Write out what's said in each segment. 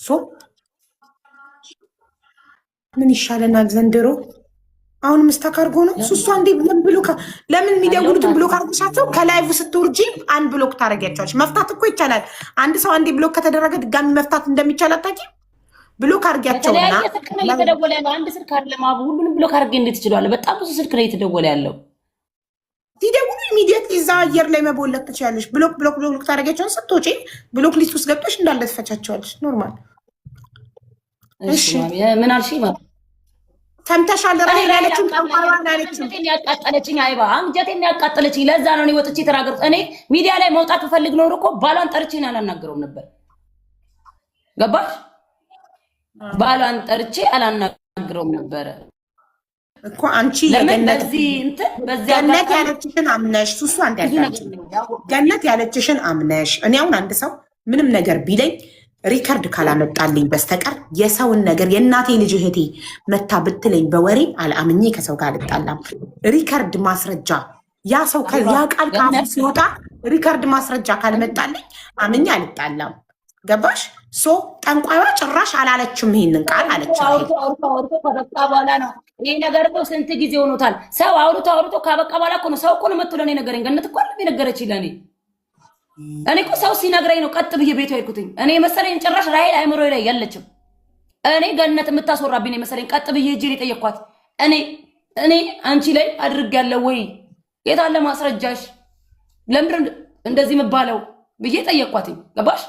ሶ ምን ይሻለናል ዘንድሮ? አሁን ምስተካርጎ ነው ሱሱ። አንዴ ለምን የሚደውሉትን ብሎክ አርጉሻቸው። ከላይቭ ስትወርጂ አንድ ብሎክ ታደርጊያቸዋለሽ። መፍታት እኮ ይቻላል። አንድ ሰው አንዴ ብሎክ ከተደረገ ድጋሚ መፍታት እንደሚቻል አታውቂም? ብሎክ አርጊያቸውና የተለያየ ስልክ ነው እየተደወለ ያለው። አንድ ስልክ አይደለም አቡ፣ ሁሉንም ብሎክ አድርጌ እንዴት ይችላል? በጣም ብዙ ስልክ ነው እየተደወለ ያለው። ሲደውሉ ኢሚዲየትሊ እዛ አየር ላይ መቦለክ ትችላለሽ። ብሎክ ብሎክ ብሎክ ታደርጊያቸውን ስትወጪ ብሎክ ሊስት ውስጥ ገብተሽ እንዳለ ትፈቻቸዋለሽ። ኖርማል። እሺ ምን አልሽ? ሰምተሻል? ራሄል ያለችው አንጀቴን ያቃጠለችኝ አይባ፣ አንጀቴን ያቃጠለችኝ። ለዛ ነው እኔ ወጥቼ የተናገርኩት። እኔ ሚዲያ ላይ መውጣት ፈልግ ኖር እኮ ባሏን ጠርቼ አላናገረውም ነበር። ገባሽ? ባሏን ጠርቼ አላናገረውም ነበረ እኮ አንቺ ገነት ያለችሽን አምነሽ ሱሱ አንተ ገነት ያለችሽን አምነሽ። እኔ አሁን አንድ ሰው ምንም ነገር ቢለኝ ሪከርድ ካላመጣልኝ በስተቀር የሰውን ነገር የእናቴ ልጅ እህቴ መታ ብትለኝ በወሬ አልአምኜ ከሰው ጋር አልጣላም። ሪከርድ ማስረጃ ያ ሰው ያ ቃል ካፉ ሲወጣ ሪከርድ ማስረጃ ካልመጣልኝ አምኜ አልጣላም። ገባሽ? ሶ ጠንቋይዋ ጭራሽ አላለችም ይሄንን ቃል አለች። ከበቃ በኋላ ነው ይሄ ነገር እኮ ስንት ጊዜ ሆኖታል። ሰው አውርቶ ካበቃ በኋላ እኮ ነው ሰው እኮ ነው መጥቶ ለኔ ነገረኝ። ገነት እኮ ነው የነገረችኝ ለኔ። እኔ እኮ ሰው ሲነግረኝ ነው ቀጥ ብዬ ቤቷ ሄድኩትኝ። እኔ መሰለኝ ጭራሽ ራሄል አይምሮ ላይ ያለችም እኔ ገነት የምታስወራብኝ መሰለኝ። ቀጥ ብዬ ሄጄ የጠየኳት እኔ አንቺ ላይ አድርጌያለሁ ወይ? የት አለ ማስረጃሽ? ለምን እንደዚህ የምባለው ብዬ ጠየኳትኝ። ገባሽ?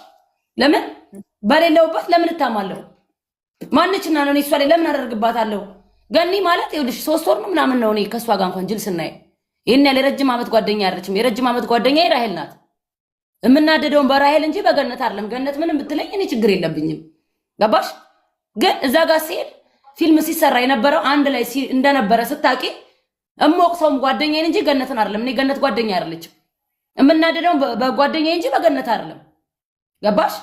ለምን በሌለውበት ለምን እታማለሁ? ማንችና ነው እሷ ላይ ለምን አደርግባታለሁ? ገኒ ማለት ይኸውልሽ 3 ወር ነው ምናምን ነው እኔ ከሷ ጋር እንኳን ጅል ስናይ ይሄን ያለ ረጅም ዓመት ጓደኛ አይደለችም። የረጅም ዓመት ጓደኛ ራሄል ናት። የምናደደውን በራሄል እንጂ በገነት አይደለም። ገነት ምንም ብትለኝ እኔ ችግር የለብኝም። ገባሽ? ግን እዛ ጋር ሲሄድ ፊልም ሲሰራ የነበረው አንድ ላይ እንደነበረ ስታቂ እሞቅሰውም ጓደኛዬን እንጂ ገነትን አይደለም። እኔ ገነት ጓደኛ አይደለችም። የምናደደውን በጓደኛዬ እንጂ በገነት አይደለም። ገባሽ?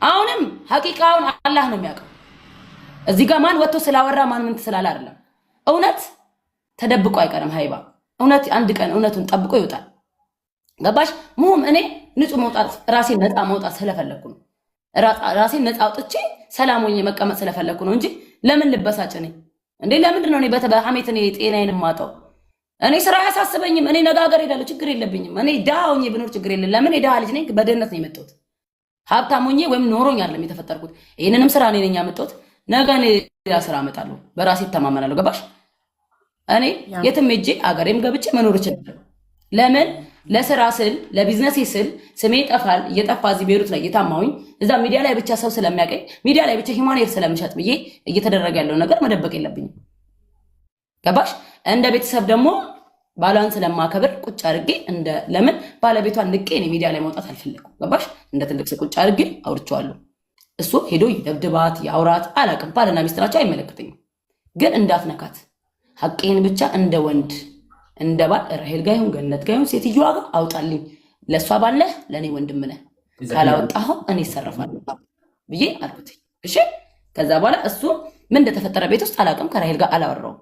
አሁንም ሐቂቃውን አላህ ነው የሚያውቀው። እዚህ ጋር ማን ወጥቶ ስላወራ ማን ምን ስላለ አይደለም። እውነት ተደብቆ አይቀርም። ሃይባ እውነት አንድ ቀን እውነቱን ጠብቆ ይወጣል። ገባሽ? ሙሁም እኔ ንጹህ መውጣት ራሴን ነፃ መውጣት ስለፈለኩ ነው። ራሴን ነፃ አውጥቼ ሰላም ሆኜ መቀመጥ ስለፈለኩ ነው እንጂ ለምን ልበሳጭ ነኝ እንዴ? ለምንድን ነው እኔ በሐሜት እኔ ጤናዬን የማጣው? እኔ ስራ አያሳስበኝም። እኔ ነጋገር ሄዳለሁ፣ ችግር የለብኝም። እኔ ድሃ ሆኜ ብኖር ችግር የለም። ለምን የድሃ ልጅ ነኝ። በድህነት ነው የመጣሁት። ሀብታም ሆኜ ወይም ኖሮኝ አይደለም የተፈጠርኩት። ይሄንንም ስራ እኔ ነኝ ያመጣሁት። ነገ እኔ ሌላ ስራ አመጣለሁ፣ በራሴ እተማመናለሁ። ገባሽ? እኔ የትም ሄጄ አገሬም ገብቼ መኖር እችላለሁ። ለምን? ለስራ ስል ለቢዝነስ ስል ስሜ ይጠፋል። እየጠፋ እዚህ ቤሩት ላይ እየታማሁኝ እዛ ሚዲያ ላይ ብቻ ሰው ስለሚያቀኝ ሚዲያ ላይ ብቻ ሂማን ኤር ስለምሸጥ ብዬ እየተደረገ ያለው ነገር መደበቅ የለብኝም። ገባሽ? እንደ ቤተሰብ ደግሞ ባሏን ስለማከብር ቁጭ አድርጌ ለምን ባለቤቷን ንቄ እኔ ሚዲያ ላይ መውጣት አልፈለኩም። ገባሽ? እንደ ትልቅ ሰው ቁጭ አድርጌ አውርቼዋለሁ። እሱ ሄዶ ይደብድባት ያውራት አላውቅም። ባልና ሚስት ናቸው፣ አይመለከተኝም። ግን እንዳትነካት ሐቄን ብቻ እንደ ወንድ እንደ ባል ራሄል ጋር ይሁን ገነት ጋር ይሁን ሴትዮዋ ጋር አውጣልኝ። ለእሷ ባለህ ለእኔ ወንድም ነህ፣ ካላወጣኸው እኔ ይሰረፋለሁ ብዬ አልኩት። እሺ። ከዛ በኋላ እሱ ምን እንደተፈጠረ ቤት ውስጥ አላውቅም። ከራሄል ጋር አላወራውም።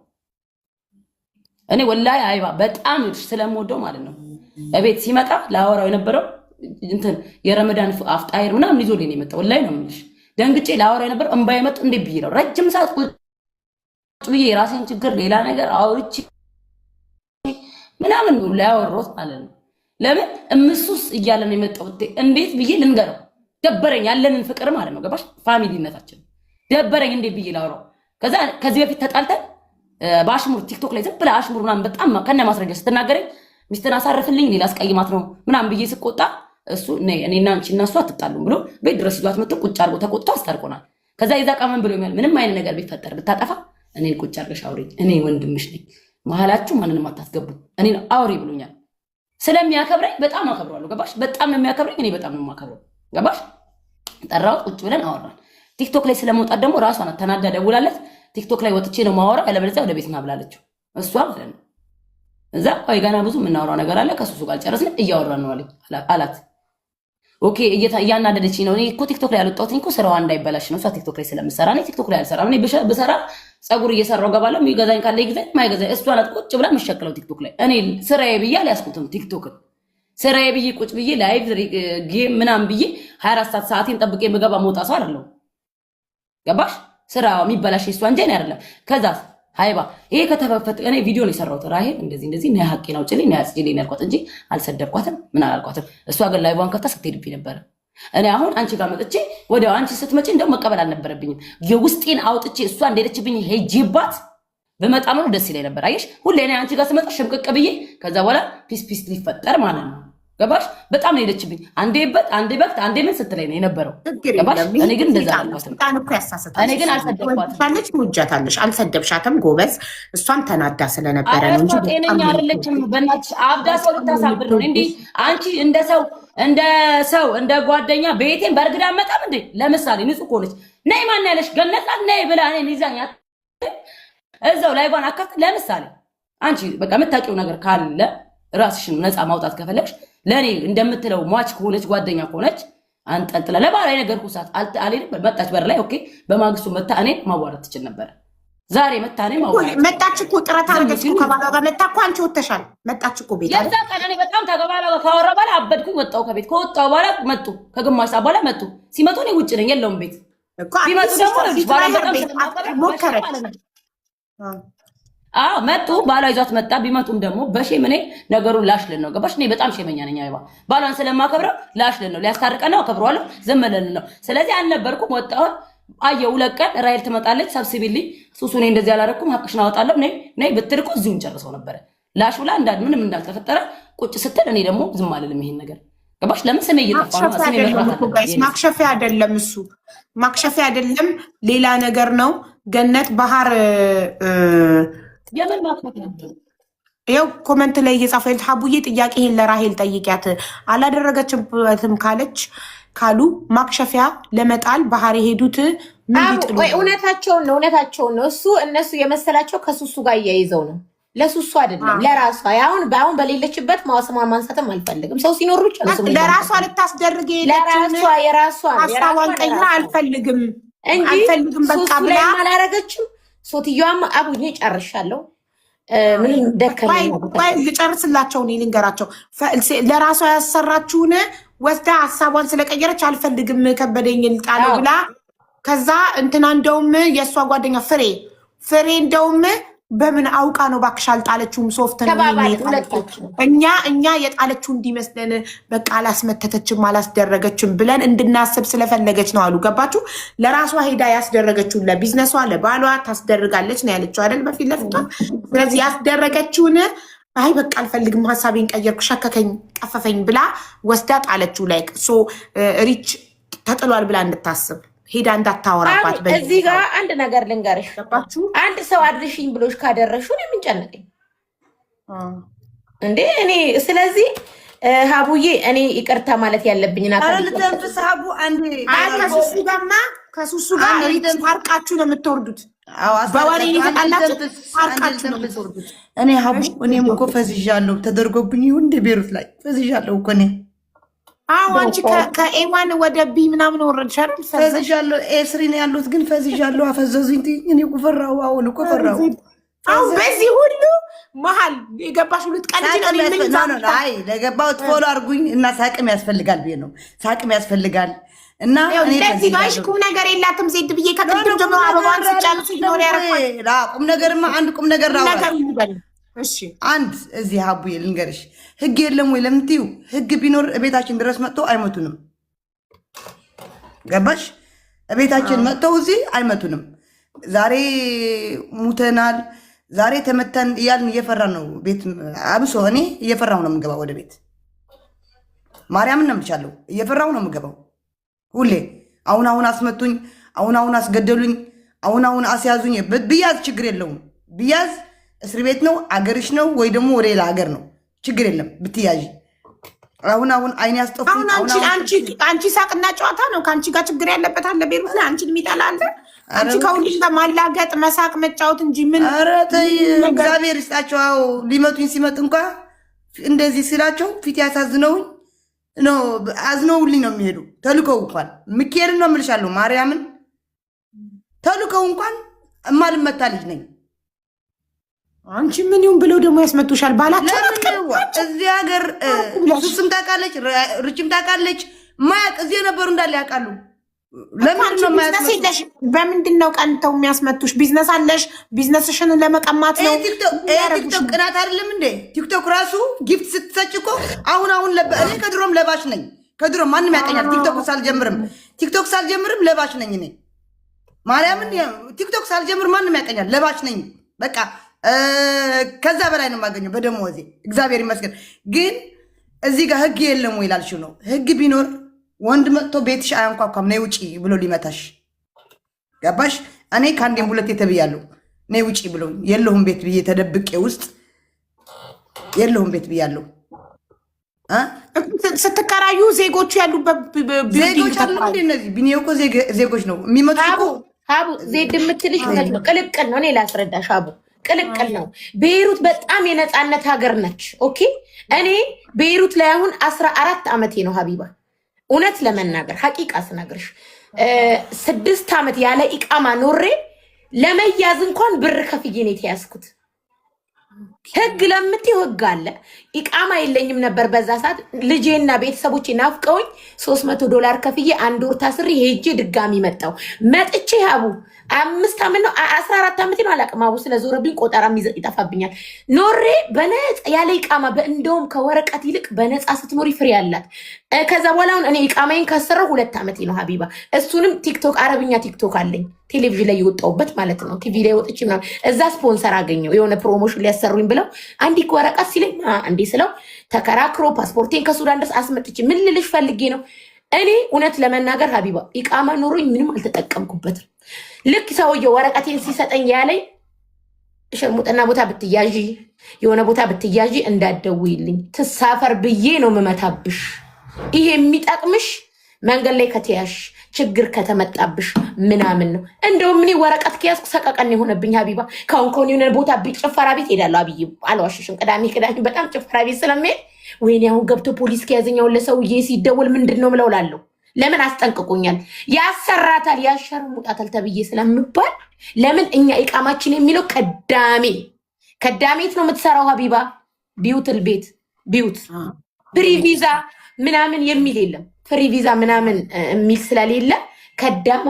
እኔ ወላሂ አይባ በጣም ስለምወደው ማለት ነው። እቤት ሲመጣ ላወራው የነበረው እንትን የረመዳን አፍጣይር ምናምን ይዞልኝ ነው የመጣው። ወላሂ ነው የምልሽ። ደንግጬ ላወራው የነበረው እንባዬ መጡ። እንዴ ብዬ ነው ረጅም ሰዓት ቁጭ ብዬ የራሴን ችግር ሌላ ነገር አውርቼ ምናምን ነው ላወራሁት ማለት ነው። ለምን እምሱስ እያለ ነው የመጣው። እንዴት ብዬ ልንገረው? ደበረኝ። ያለንን ፍቅር ማለት ነው። ገባሽ? ፋሚሊነታችን ደበረኝ። እንዴት ብዬ ላወራው? ከዚህ በፊት ተጣልተን በአሽሙር ቲክቶክ ላይ ዝም ብለህ አሽሙር ምናምን በጣም ከነ ማስረጃ ስትናገረኝ ሚስትን አሳርፍልኝ እኔ ላስቀይማት ነው ምናምን ብዬ ስቆጣ እሱ እኔና አንቺ እና እሱ አትጣሉም ብሎ ቤት ድረስ ይዟት መጥቶ ቁጭ አድርጎ ተቆጥቶ አስታርቆናል። ከዛ ይዛ ቃመን ብሎኛል። ምንም አይነት ነገር ቢፈጠር ብታጠፋ እኔን ቁጭ አድርገሽ አውሪኝ፣ እኔ ወንድምሽ ነኝ፣ መሀላችሁ ማንንም አታስገቡ፣ እኔ አውሪ ብሎኛል። ስለሚያከብረኝ በጣም አከብረዋለሁ። ገባሽ? በጣም ነው የሚያከብረኝ፣ እኔ በጣም ነው የማከብረው። ገባሽ? ጠራሁት፣ ቁጭ ብለን አወራን። ቲክቶክ ላይ ስለመውጣት ደግሞ ራሷ ናት ተናዳ ደውላለት ቲክቶክ ላይ ወጥቼ ነው ማወራ፣ ያለበለዚያ ወደ ቤት ና ብላለችው። እሷ ማለት ነው። እዛ ቆይ ገና ብዙ የምናወራው ነገር አለ፣ ከሱሱ ጋር ጨረስን፣ እያወራን ነው አላት። ኦኬ እያናደደችኝ ነው። እኔ እኮ ቲክቶክ ላይ ያልወጣሁትኝ እኮ ስራዋ እንዳይበላሽ ነው። እሷ ቲክቶክ ላይ ስለምሰራ እኔ ቲክቶክ ላይ አልሰራም። እኔ ብሰራ ፀጉር እየሰራው ገባለሁ። የሚገዛኝ ካለ ይግዛኝ፣ ማይገዛኝ እሷ ናት ቁጭ ብላ የምትሸክለው ቲክቶክ ላይ። እኔ ስራዬ ብዬ አልያዝኩትም ቲክቶክን። ስራዬ ብዬ ቁጭ ብዬ ላይቭ ጌም ምናምን ብዬ 24 ሰዓቴን ጠብቄ የምገባ መውጣ ሰው አይደለሁ። ገባሽ? ስራ የሚበላሽ እሷ እንጂ እኔ አይደለም። ከዛ ሃይባ ይሄ ከተፈፈተ እኔ ቪዲዮ ነው የሰራሁት። ራሄል እንደዚህ ነይ ሀቄን አውጪልኝ ነይ አጽጂልኝ ያልኳት እንጂ አልሰደብኳትም፣ ምን አላልኳትም። እሷ ግን ላይቫን ከፍታ ስትሄድብኝ ነበረ። እኔ አሁን አንቺ ጋር መጥቼ ወዲያው አንቺ ስትመጪ እንደው መቀበል አልነበረብኝም። የውስጤን አውጥቼ እሷ እንደሄደችብኝ ሄጄባት በመጣ ነው ደስ ይለኝ ነበር። አየሽ ሁሌ እኔ አንቺ ጋር ስመጣ ሽምቅቅ ብዬ ከዛ በኋላ ፒስ ሊፈጠር ማለት ነው። ገባሽ? በጣም ነው የሄደችብኝ። አንዴ በት አንዴ በክት አንዴ ምን ስትለኝ ነው የነበረው። ገባሽ? እኔ ግን እንደዛ አልኳትም። እኔ ግን አልሰደብኳትም። ውጃታለሽ አልሰደብሻትም። ጎበዝ እሷም ተናዳ ስለነበረ ነው እንጂ ጤነኛ አይደለችም። በእናትሽ አብዳ ሰው ልታሳብር ነው እንዴ? አንቺ እንደ ሰው እንደ ጓደኛ ቤቴን በእርግዳ መጣም እንዴ? ለምሳሌ ንጹህ ከሆነች ነይ ማን ያለሽ ገነት ነይ ብላ እኔ ይዛኛ እዛው ላይቫን አካፍት። ለምሳሌ አንቺ በቃ የምታውቂው ነገር ካለ ራስሽን ነፃ ማውጣት ከፈለግሽ ለእኔ እንደምትለው ሟች ከሆነች ጓደኛ ከሆነች አንጠልጥላ ለባህላዊ ነገር ኩሳት አልሄድም። መጣች በር ላይ ኦኬ። በማግስቱ መታ እኔን ማዋራት ትችል ነበረ። ዛሬ መታ እኔ ማዋራት መጣች እኮ ጥረት አደረገች እኮ ከባሏ ጋር መጣ እኮ አንቺ ወተሻል። መጣች እኮ ቤት የዛ ቀን እኔ በጣም ተገባላ ካወራ በኋላ አበድኩኝ። ወጣሁ ከቤት ከወጣሁ በኋላ መጡ። ከግማሽ ሰዓት በኋላ መጡ። ሲመጡ እኔ ውጭ ነኝ የለውም ቤት ቢመጡ ደግሞ ባላ በጣም ሞከረች። መጡ። ባሏ ይዟት መጣ። ቢመጡም ደግሞ በሼም እኔ ነገሩን ላሽልን ነው። ገባሽ? እኔ በጣም ሼመኛ ነኝ። አይባ ባሏን ስለማከብረው ላሽልን ነው። ሊያስታርቀን ነው፣ አከብረዋለሁ፣ ዘመለን ነው። ስለዚህ አልነበርኩም። ወጣሁ። አየሁ። ሁለት ቀን ራይል ትመጣለች። ሰብስቢልኝ ሱሱ እኔ እንደዚህ አላረኩም፣ ሀቅሽን አወጣለሁ ነይ ብትል እኮ እዚሁ እንጨርሰው ነበረ። ላሽ ብላ ምንም እንዳልተፈጠረ ቁጭ ስትል እኔ ደግሞ ዝም አልልም። ይሄን ነገር ገባሽ? ለምን ስሜ እየጠፋ ነው። ስሜ ማክሸፊያ አይደለም እሱ፣ ማክሸፊያ አይደለም፣ ሌላ ነገር ነው። ገነት ባህር የምን ማክሸፊያ ነው? ይኸው ኮመንት ላይ እየጻፈ ሀቡዬ ጥያቄህን ለራሄል ጠይቂያት አላደረገችበትም ካሉ ማክሸፊያ ለመጣል ባህር የሄዱት እውነታቸውን ነው። እነሱ የመሰላቸው ከሱሱ ጋር እያይዘው ነው። ለሱሱ አይደለም ለራሷ። አሁን በሌለችበት ማዋሰማን ማንሳትም አልፈልግም። ሰው ሲኖር ብቻ ለራሷ ልታስደርግ የራሷ ሀሳቧን ቀይራ አልፈልግም በቃ ብላ አላረገችም። ሶትየዋም አቡዬ ጨርሻለሁ ምንም ደከመኝ ልጨርስላቸው ልንገራቸው። ለራሷ ያሰራችውን ወስዳ ሀሳቧን ስለቀየረች አልፈልግም ከበደኝ ልጣለው ብላ ከዛ እንትና እንደውም የእሷ ጓደኛ ፍሬ እንደውም በምን አውቃ ነው ባክሽ አልጣለችውም። ሶፍት ነው እኛ የጣለችው እንዲመስለን በቃ አላስመተተችም አላስደረገችም ብለን እንድናስብ ስለፈለገች ነው አሉ። ገባችሁ? ለራሷ ሄዳ ያስደረገችውን ለቢዝነሷ ለባሏ ታስደርጋለች ነው ያለችው አይደል? በፊት ለፊቷ። ስለዚህ ያስደረገችውን አይ በቃ አልፈልግም ሀሳቤን ቀየርኩ ሸከከኝ ቀፈፈኝ ብላ ወስዳ ጣለችው። ላይክ ሪች ተጥሏል ብላ እንድታስብ ሄዳ እንዳታወራባት። እዚህ ጋር አንድ ነገር ልንገርሽ፣ አንድ ሰው አድርሽኝ ብሎሽ ካደረሹ ነው የምንጨነቀኝ እንዴ እኔ። ስለዚህ ሀቡዬ እኔ ይቅርታ ማለት ያለብኝ ልተንፍስ። ሀቡ ከሱሱ ጋር ታርቃችሁ ነው የምትወርዱት። በወሬ የተጣላችሁ ታርቃችሁ ነው የምትወርዱት። እኔ ሀቡ እኔም እኮ ፈዝዣለሁ። ተደርጎብኝ ይሁን እንደ ቤሩት ላይ ፈዝዣለሁ እኮ እኔ። አንቺ ከኤዋን ወደ ቢ ምናምን ወረድሻል። ፈዝዣለሁ። ኤስሪ ነው ያሉት ግን ፈዝዣለሁ። አፈዘዙኝ። እኔ እኮ ፈራሁ። አሁን እኮ ፈራሁ። አሁን በዚህ ሁሉ መሀል የገባሽ ሁለት ቀን አይ ለገባሁት ፎሎ አድርጉኝ እና ሳቅም ያስፈልጋል ብዬ ነው። ሳቅም ያስፈልጋል እና እንደዚህ ጋሽ ቁም ነገር የላትም። ዜድ ብዬ ከቅድም ጀምሮ አበባን ስጫሉ ሲኖር ያረፋል። ቁም ነገርማ አንድ ቁም ነገር ነው። እሺ አንድ እዚህ ሀቡዬ ልንገርሽ፣ ህግ የለም ወይ ለምትዩ፣ ህግ ቢኖር እቤታችን ድረስ መጥተው አይመቱንም። ገባሽ? እቤታችን መጥተው እዚህ አይመቱንም። ዛሬ ሙተናል፣ ዛሬ ተመተን እያልን እየፈራን ነው። ቤት አብሶ እኔ እየፈራሁ ነው የምገባው ወደ ቤት። ማርያምን ነው የምልሻለሁ፣ እየፈራሁ ነው የምገባው ሁሌ። አሁን አስመቱኝ፣ አሁን አስገደሉኝ፣ አሁን አስያዙኝ። ብያዝ ችግር የለውም ብያዝ እስር ቤት ነው አገርሽ ነው ወይ ደግሞ ወደ ሌላ ሀገር ነው ችግር የለም ብትያዥ። አሁን አይኔ ያስጠፉ። አንቺ ሳቅና ጨዋታ ነው ከአንቺ ጋር ችግር ያለበት አለ ቤሩት ላይ አንቺን የሚጠላ አለ። አንቺ ከሁሉ ጋር ማላገጥ መሳቅ መጫወት እንጂ ምን። ኧረ ተይ እግዚአብሔር ይስጣቸው። አዎ ሊመቱኝ ሲመጥ እንኳ እንደዚህ ስላቸው ፊት ያሳዝነውኝ ነው አዝነውልኝ ነው የሚሄዱ። ተልከው እንኳን ምኬርን ነው የምልሻለሁ ማርያምን ተልከው እንኳን እማልመታ ልጅ ነኝ። አንቺ ምን ይሁን ብለው ደግሞ ያስመጡሻል ባላቸው። እዚህ ሀገር ሱስም ታውቃለች፣ ርችም ታውቃለች። ማያቅ እዚህ የነበሩ እንዳለ ያውቃሉ። ለምንድን ነው የማያስመጡሽ? በምንድን ነው ቀንተው የሚያስመጡሽ? ቢዝነስ አለሽ፣ ቢዝነስሽን ለመቀማት ነው። ቲክቶክ ቅናት አይደለም እንዴ? ቲክቶክ ራሱ ጊፍት ስትሰጭ እኮ አሁን እኔ ከድሮም ለባሽ ነኝ። ከድሮም ማንም ያቀኛል። ቲክቶክ ሳልጀምርም ለባሽ ነኝ እኔ ማርያምን። ቲክቶክ ሳልጀምር ማንም ያቀኛል። ለባሽ ነኝ በቃ። ከዛ በላይ ነው የማገኘው በደሞዜ እግዚአብሔር ይመስገን። ግን እዚህ ጋር ህግ የለም ወይ ላልሽው ነው። ህግ ቢኖር ወንድ መጥቶ ቤትሽ አያንኳኳም ነይ ውጪ ብሎ ሊመታሽ ገባሽ? እኔ ከአንዴም ሁለቴ ተብያለሁ ነይ ውጪ ብሎ የለሁም ቤት ብዬ ተደብቄ ውስጥ የለሁም ቤት ብያለሁ። ስትከራዩ ዜጎቹ ያሉበት ዜጎች አሉ እንዴ? እነዚህ ቢኔ እኮ ዜጎች ነው የሚመጡት። ሀቡ ዜድ የምትልሽ ቅልቅል ነው። እኔ ላስረዳሽ ሀቡ ቅልቅል ነው። ቤይሩት በጣም የነፃነት ሀገር ነች። ኦኬ እኔ ቤይሩት ላይ አሁን 14 ዓመቴ ነው ሀቢባ። እውነት ለመናገር ሀቂቃ ስነግርሽ 6 ዓመት ያለ ኢቃማ ኖሬ ለመያዝ እንኳን ብር ከፍዬ ነው የተያዝኩት። ህግ ለምትይው ህግ አለ። ኢቃማ የለኝም ነበር በዛ ሰዓት። ልጄና ቤተሰቦቼ ናፍቀውኝ $300 ከፍዬ 1 ወር ታስሬ ሄጄ ድጋሚ መጣው። መጥቼ ሀቡ 5 ዓመት ነው 14 ዓመት ነው አላውቅም። ሀቡ ስለዞረብኝ ቆጠራ ይጠፋብኛል። ኖሬ በነፃ ያለ ኢቃማ እንደውም ከወረቀት ይልቅ በነፃ ስትኖሪ ፍሬ አላት። ከዛ በኋላ አሁን እኔ ኢቃማዬን ካሰራው 2 ዓመቴ ነው ሀቢባ። እሱንም ቲክቶክ አረብኛ ቲክቶክ አለኝ ቴሌቪዥን ላይ የወጣሁበት ማለት ነው። ቲቪ ላይ ወጥቼ ምናምን እዛ ስፖንሰር አገኘው የሆነ ፕሮሞሽን ሊያሰሩኝ ብለው አንዲት ወረቀት ሲለኝ እንዴ ስለው ተከራክሮ ፓስፖርቴን ከሱዳን ድረስ አስመጥቼ ምን ልልሽ ፈልጌ ነው። እኔ እውነት ለመናገር ሀቢባ ኢቃማ ኖሮኝ ምንም አልተጠቀምኩበትም። ልክ ሰውየው ወረቀቴን ሲሰጠኝ ያለኝ ሸርሙጥና ቦታ ብትያዢ የሆነ ቦታ ብትያዢ እንዳትደውይልኝ ትሳፈር ብዬ ነው የምመታብሽ። ይሄ የሚጠቅምሽ መንገድ ላይ ከተያሽ ችግር ከተመጣብሽ ምናምን ነው። እንደውም እኔ ወረቀት ከያዝኩ ሰቀቀን የሆነብኝ ሀቢባ። ከሆን የሆነ ቦታ ጭፈራ ቤት ሄዳለሁ። አብይ አልዋሽሽም። ቅዳሜ በጣም ጭፈራ ቤት ስለሚሄድ ወይኔ አሁን ገብቶ ፖሊስ ከያዘኛውን ለሰውዬ ሲደውል ምንድን ነው ምለው ላለሁ። ለምን አስጠንቅቁኛል። ያሰራታል ያሸርሙጣታል ተብዬ ስለምባል ለምን እኛ ኢቃማችን የሚለው ከዳሜት ነው የምትሰራው ሀቢባ። ቢዩትል ቤት ቢዩት ፍሪ ቪዛ ምናምን የሚል የለም። ፍሪ ቪዛ ምናምን የሚል ስለሌለ ከዳማ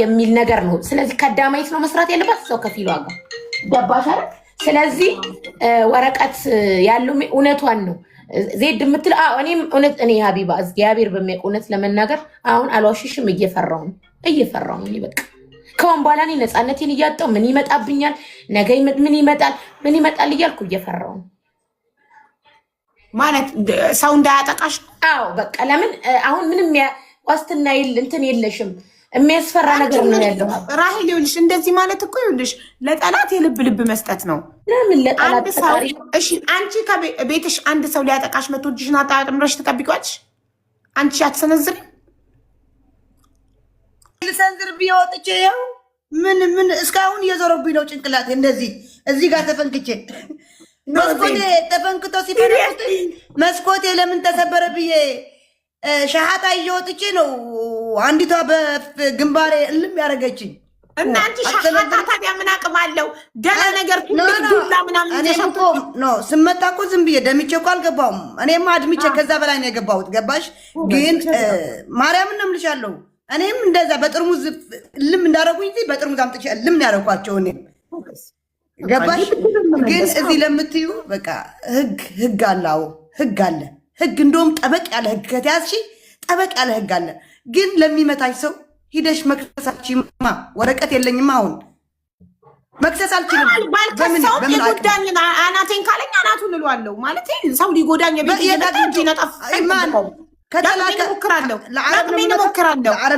የሚል ነገር ነው። ስለዚህ ከዳማይት ነው መስራት ያለባት ሰው ከፊሉ ዋጋ ገባሽ አይደል? ስለዚህ ወረቀት ያለው እውነቷን ነው ዜድ የምትል እኔም እውነት እኔ ሀቢባ እግዚአብሔር በሚያውቅ እውነት ለመናገር አሁን አልዋሽሽም። እየፈራው ነው በቃ ከሆን በኋላ እኔ ነፃነቴን እያጣው ምን ይመጣብኛል ነገ ምን ይመጣል እያልኩ እየፈራው ነው ማለት ሰው እንዳያጠቃሽ። አዎ በቃ ለምን አሁን ምንም ዋስትና እንትን የለሽም። የሚያስፈራ ነገር ነው ያለው። ራሄል ይኸውልሽ እንደዚህ ማለት እኮ ይኸውልሽ ለጠላት የልብ መስጠት ነው። ለምን ለጠላት ተጣሪ? እሺ አንቺ ከቤትሽ አንድ ሰው ሊያጠቃሽ መቶ እጅሽን አጣጥምረሽ ትጠብቂዋለሽ? አንቺ አትሰነዝሪ? ልሰንዝር ቢወጥቼ ያው ምን እስካሁን እየዞረብኝ ነው ጭንቅላቴ። እንደዚህ እዚህ ጋር ተፈንክቼ መስኮቴ ተፈንክቶ ሲፈነክት መስኮቴ ለምን ተሰበረ ብዬ ሻሃታ እየወጥቼ ነው አንዲቷ በግንባሬ እልም ያደረገችኝ። እና አንቺ ሻሃታ ታዲያ ምን አቅም አለው? ደህና ነገር ዱላ ምናምን እኔም እኮ ነው ስመታ እኮ ዝም ብዬ ደምቼ እኮ አልገባሁም። እኔማ አድምቼ ከዛ በላይ ነው የገባሁት። ገባሽ? ግን ማርያምን ነው የምልሻለሁ። እኔም እንደዛ በጥርሙዝ እልም እንዳደረጉኝ በጥርሙዝ አምጥቼ እልም ያደረኳቸው እኔም ገባሽ? ግን እዚህ ለምትዩ በቃ ህግ አለ። አዎ ህግ አለ። ህግ እንደውም ጠበቅ ያለ ህግ ከተያዝሽ ጠበቅ ያለ ህግ አለ። ግን ለሚመታኝ ሰው ሂደሽ መክሰሳችማ ወረቀት የለኝማ አሁን መክሰስ አልችልም። በምን ይጎዳኝ? አናቴን ካለኝ አናቱን እለዋለሁ ማለት ሰው ሊጎዳኝ ነጠፍ ሞክራለሁ። ለዓረብ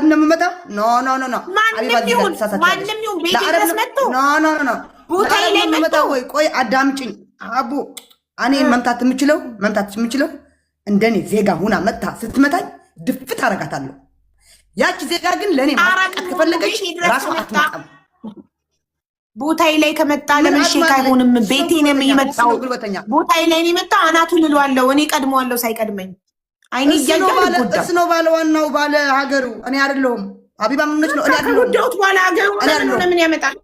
ነው የምመጣው። ኖ ማንም ይሁን ቤት ድረስ መጥቶ ቦታ ላይ መጥቶ ወይ ቆይ አዳምጪኝ አቡ። እኔ መምታት የምችለው እንደኔ ዜጋ ሁና መጥታ ስትመታኝ ድፍት አረጋታለሁ። ያቺ ዜጋ ግን ለእኔ ማራቀት ከፈለገች ራሱ አትመጣም። ቦታዬ ላይ ከመጣ ለምን ሼክ አይሆንም? ቤቴ ነው የመጣው። ቦታዬ ላይ ነው የመጣው። አናቱን እለዋለሁ። እኔ ቀድመዋለሁ ሳይቀድመኝ። አይኔ እሱ ነው ባለ ዋናው ባለ ሀገሩ። እኔ አይደለሁም። ሀቢባ ምነች ነው? እኔ አይደለሁም። ባለ ሀገሩ ምን ያመጣል?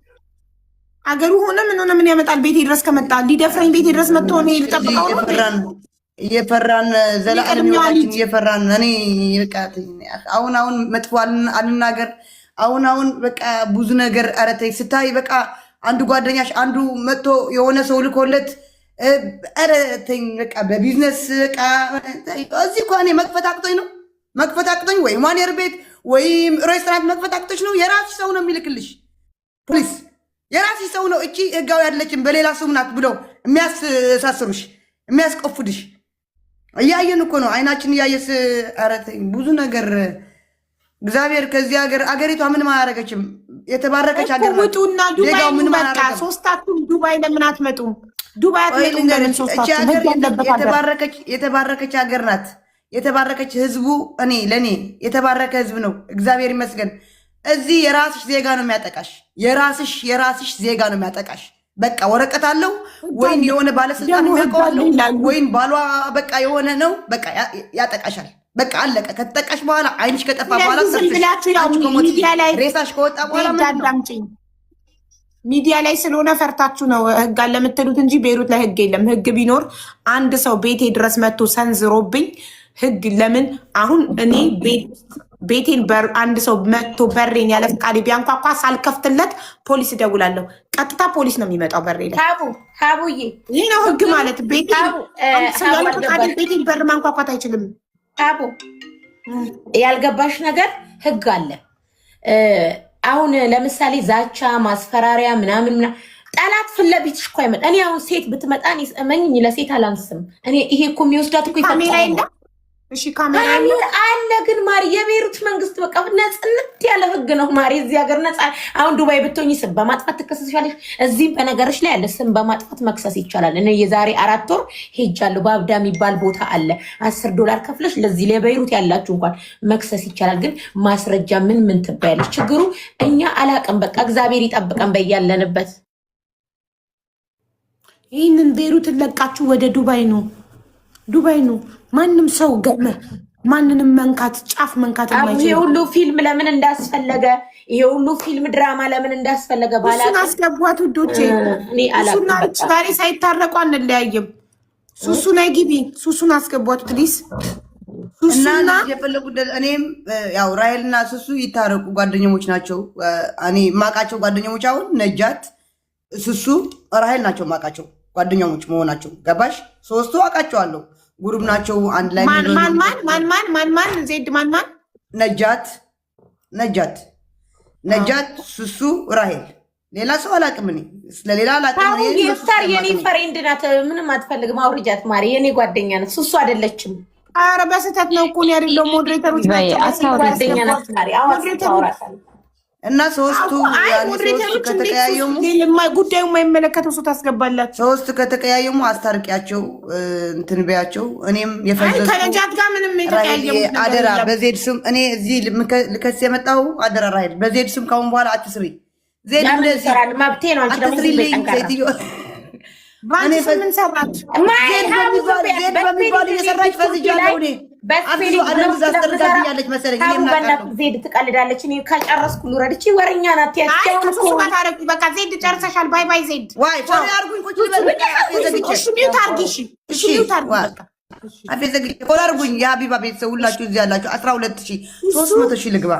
አገሩ ሆነ ምን ያመጣል? ቤቴ ድረስ ከመጣ ሊደፍረኝ ቤቴ ድረስ መጥቶ እኔ ልጠብቀው ነው። እየፈራን ዘላለም ህይወታችን እየፈራን እኔ በቃ አሁን መጥፎ አልናገር። አሁን በቃ ብዙ ነገር አረተኝ ስታይ በቃ አንዱ ጓደኛሽ አንዱ መጥቶ የሆነ ሰው ልኮለት አረተኝ በቃ በቢዝነስ በቃ እዚህ እኮ እኔ መክፈት አቅቶኝ ወይ ማኔር ቤት ወይም ሬስቶራንት መክፈት አቅቶች ነው። የራስሽ ሰው ነው የሚልክልሽ ፕሊዝ፣ የራስሽ ሰው ነው። እቺ ህጋዊ አይደለችም በሌላ ስም ናት ብለው የሚያሳስሩሽ የሚያስቆፉድሽ እያየን እኮ ነው። አይናችን እያየስ አረተኝ ብዙ ነገር እግዚአብሔር ከዚህ ሀገር አገሪቷ ምንም አያደርገችም። የተባረከች ሀገር ናት። ውጡና ዱባይ መጣ። ሶስታችሁም ዱባይ ለምን አትመጡም? ዱባይ አትመጡም? ለምን ሶስታችሁ? የተባረከች ሀገር ናት። የተባረከች ህዝቡ ለኔ የተባረከ ህዝብ ነው። እግዚአብሔር ይመስገን። እዚህ የራስሽ ዜጋ ነው የሚያጠቃሽ። የራስሽ ዜጋ ነው የሚያጠቃሽ። በቃ ወረቀት አለው ወይም የሆነ ባለስልጣን የሚያውቀዋለው ወይም ባሏ በቃ የሆነ ነው በቃ ያጠቃሻል። በቃ አለቀ። ከተጠቃሽ በኋላ አይንሽ ከጠፋ በኋላ ሬሳሽ ከወጣ በኋላ ሚዲያ ላይ ስለሆነ ፈርታችሁ ነው ህግ አለ የምትሉት እንጂ ቤይሩት ላይ ህግ የለም። ህግ ቢኖር አንድ ሰው ቤቴ ድረስ መጥቶ ሰንዝሮብኝ ህግ ለምን አሁን እኔ ቤቴን አንድ ሰው መጥቶ በሬን ያለ ፈቃዴ ቢያንኳኳ ሳልከፍትለት ፖሊስ እደውላለሁ። ቀጥታ ፖሊስ ነው የሚመጣው በሬ ላይ። ሀቡዬ ይህ ነው ህግ ማለት። ቤቴን በር ማንኳኳት አይችልም። ሀቡ ያልገባሽ ነገር ህግ አለ። አሁን ለምሳሌ ዛቻ፣ ማስፈራሪያ ምናምን ጠላት ፊት ለፊትሽ እኮ አይመጣ። እኔ አሁን ሴት ብትመጣ እመኝኝ ለሴት አላንስም። እኔ ይሄ እኮ የሚወስዳት እኮ ይፈጣል። እሺ ካሜራ አለ ግን ማሪ የቤይሩት መንግስት በቃ ነጽነት ያለ ህግ ነው ማሪ። እዚህ ሀገር ነጻ። አሁን ዱባይ ብትሆኝ ስም በማጥፋት ትከሰስሻለሽ። እዚህም በነገርሽ ላይ ያለ ስም በማጥፋት መክሰስ ይቻላል። እኔ የዛሬ 4 ወር ሄጃለሁ። በአብዳ የሚባል ቦታ አለ። $10 ከፍለሽ ለዚህ ለቤይሩት ያላችሁ እንኳን መክሰስ ይቻላል። ግን ማስረጃ ምን ትባያለሽ? ችግሩ እኛ አላቅም። በቃ እግዚአብሔር ይጠብቀን በያለንበት። ይህንን ቤይሩትን ለቃችሁ ወደ ዱባይ ነው ማንም ሰው ማንንም መንካት ጫፍ መንካት የማይችል። ይሄ ሁሉ ፊልም ለምን እንዳስፈለገ፣ ይሄ ሁሉ ፊልም ድራማ ለምን እንዳስፈለገ ባላ እሱን አስገቧት ውዶቼ። እሱና ዛሬ ሳይታረቁ አንለያይም። ሱሱን አይግቢ፣ ሱሱን አስገቧት ፕሊስ። ሱሱና የፈለጉ እኔም ያው ራሄልና ሱሱ ይታረቁ፣ ጓደኞች ናቸው። እኔ ማቃቸው ጓደኞች አሁን ነጃት፣ ሱሱ፣ ራሄል ናቸው ማቃቸው ጓደኞች መሆናቸው ገባሽ? ሶስቱ አውቃቸዋለሁ። ጉሩብ ናቸው አንድ ላይ ማን ዜድ ማን ነጃት ሱሱ ራሄል ሌላ ሰው አላውቅም። እኔ ስለሌላ አላውቅም። ይፍታር የኔ ፍሬንድ ናት። ምንም አትፈልግም። አውርጃት ማሪ የኔ ጓደኛ ናት። ሱሱ አይደለችም። ኧረ በስህተት ነው እኮ ነው ያለው። ሞዴሬተሮች ናቸው። ጓደኛ ናት ማሪ። አውርጃት እና ሶስቱ ከተቀያየሙ ጉዳዩ የማይመለከተው ሰው ታስገባላችሁ። ሶስቱ ከተቀያየሙ አስታርቂያቸው እንትን በያቸው። እኔም ከነጃት ጋር ምንም የተቀያየሙ አደራ በዜድ ስም እኔ እዚህ ልከስ የመጣው አደራ ራሄል በዜድ ስም ካሁን በኋላ አትስሪ። ዜድ እንደዚህ መብቴ ነው። አንቺ ደግሞ ሴትዮ ባንቺ ምን ሰራች? ዜድ በሚባል እየሰራች ፈዝጃለሁ እኔ ዜድ ትቀልዳለች። እኔ ከጨረስኩ ልውረድ። እቺ ወረኛ ናት። በቃ ዜድ ጨርሰሻል። ባይ ባይ ዜድ። ፎሎ አርጉኝ። የሀቢባ ቤተሰብ ሁላችሁ እዚህ ያላችሁ 12,300 ልግባ።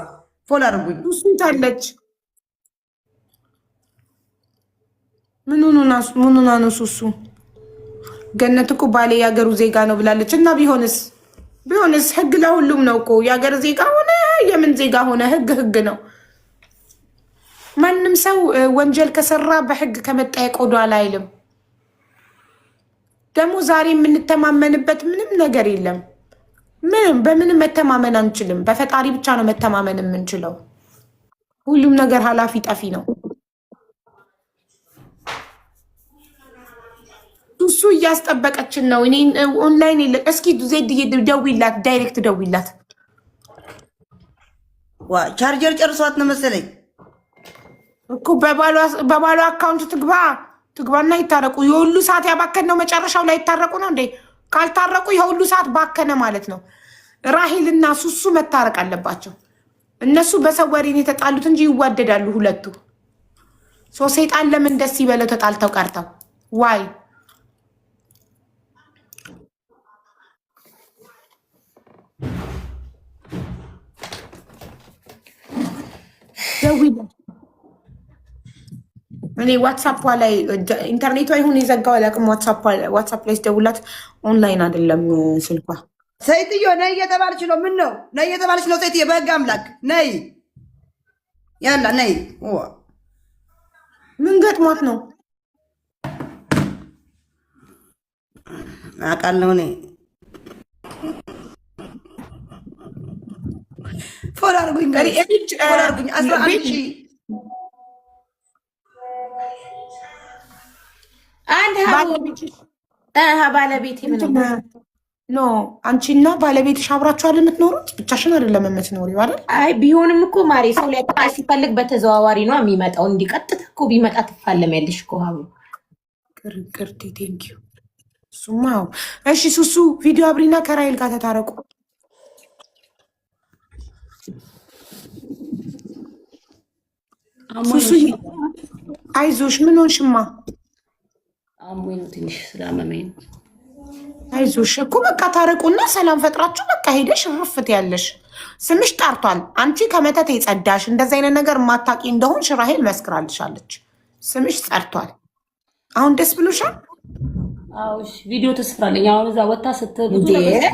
ፎሎ አርጉኝ። ታለች ምኑና ነው ሱሱ? ገነት እኮ ባሌ የሀገሩ ዜጋ ነው ብላለች። እና ቢሆንስ ህግ ለሁሉም ነው እኮ። የሀገር ዜጋ ሆነ የምን ዜጋ ሆነ ህግ ነው። ማንም ሰው ወንጀል ከሰራ በህግ ከመጠየቅ ወደኋላ አይልም። ደግሞ ዛሬ የምንተማመንበት ምንም ነገር የለም። በምንም መተማመን አንችልም። በፈጣሪ ብቻ ነው መተማመን የምንችለው። ሁሉም ነገር ኃላፊ ጠፊ ነው። እሱ እያስጠበቀችን ነው። እኔ ኦንላይን የለ። እስኪ ዜድ ደውይላት፣ ዳይሬክት ደውይላት። ቻርጀር ጨርሷት ነው መሰለኝ እኮ በባሏ አካውንት ትግባና ይታረቁ። የሁሉ ሰዓት ያባከን ነው መጨረሻው ላይ ይታረቁ ነው እንዴ? ካልታረቁ የሁሉ ሰዓት ባከነ ማለት ነው። ራሄልና ሱሱ መታረቅ አለባቸው። እነሱ በሰው ወሬን የተጣሉት እንጂ ይዋደዳሉ ሁለቱ። ሰይጣን ለምን ደስ ይበለው ተጣልተው ቀርተው ዋይ እኔ ዋትስአፕ ላይ ኢንተርኔቷ ይሁን የዘጋው አላውቅም። ዋትስአፕ ላይ ስደውላት ኦንላይን አይደለም ስልኳ። ሰይጥዮ ነይ እየተባለች ነው። ምን ነው ነይ እየተባለች ነው። ሰይጥዮ በህግ አምላክ ነይ፣ ያላ ነይ። ምን ገጥሟት ነው አውቃለሁ እኔ። ፎሎ አድርጉኝ፣ ፎሎ አድርጉኝ። 11 ሺህ አንድ ባለቤቴ ምን ኖ አንቺና ባለቤትሽ አብራችኋል የምትኖሩት? ብቻሽን አይደለም የምትኖሪው አይደል? አይ ቢሆንም እኮ ማሬ ሰው ሊያጠቃ ሲፈልግ በተዘዋዋሪ ነው የሚመጣው። እንዲቀጥታ እኮ ቢመጣ ትፋለሚያለሽ እኮ ሀቡ ቅርቅርቲ ቴንክ ዩ እሱማ። እሺ ሱሱ ቪዲዮ አብሪና ከራይል ጋር ተታረቁ። ሱሱ አይዞሽ። ምን ሆንሽማ? አሞኝ ነው ትንሽ ስላመመኝ ነው። አይዞሽ እኮ በቃ ታረቁና ሰላም ፈጥራችሁ በቃ ሄደሽ ርፍት ያለሽ። ስምሽ ጠርቷል። አንቺ ከመተት የጸዳሽ እንደዚህ አይነት ነገር ማታቂ እንደሆንሽ ራሄል መስክራልሻለች። ስምሽ ጸድቷል። አሁን ደስ ብሎሻል? አዎ እሺ። ቪዲዮ ተስፍራለኝ። አሁን እዛ ወጣ ስትብዙ ነገር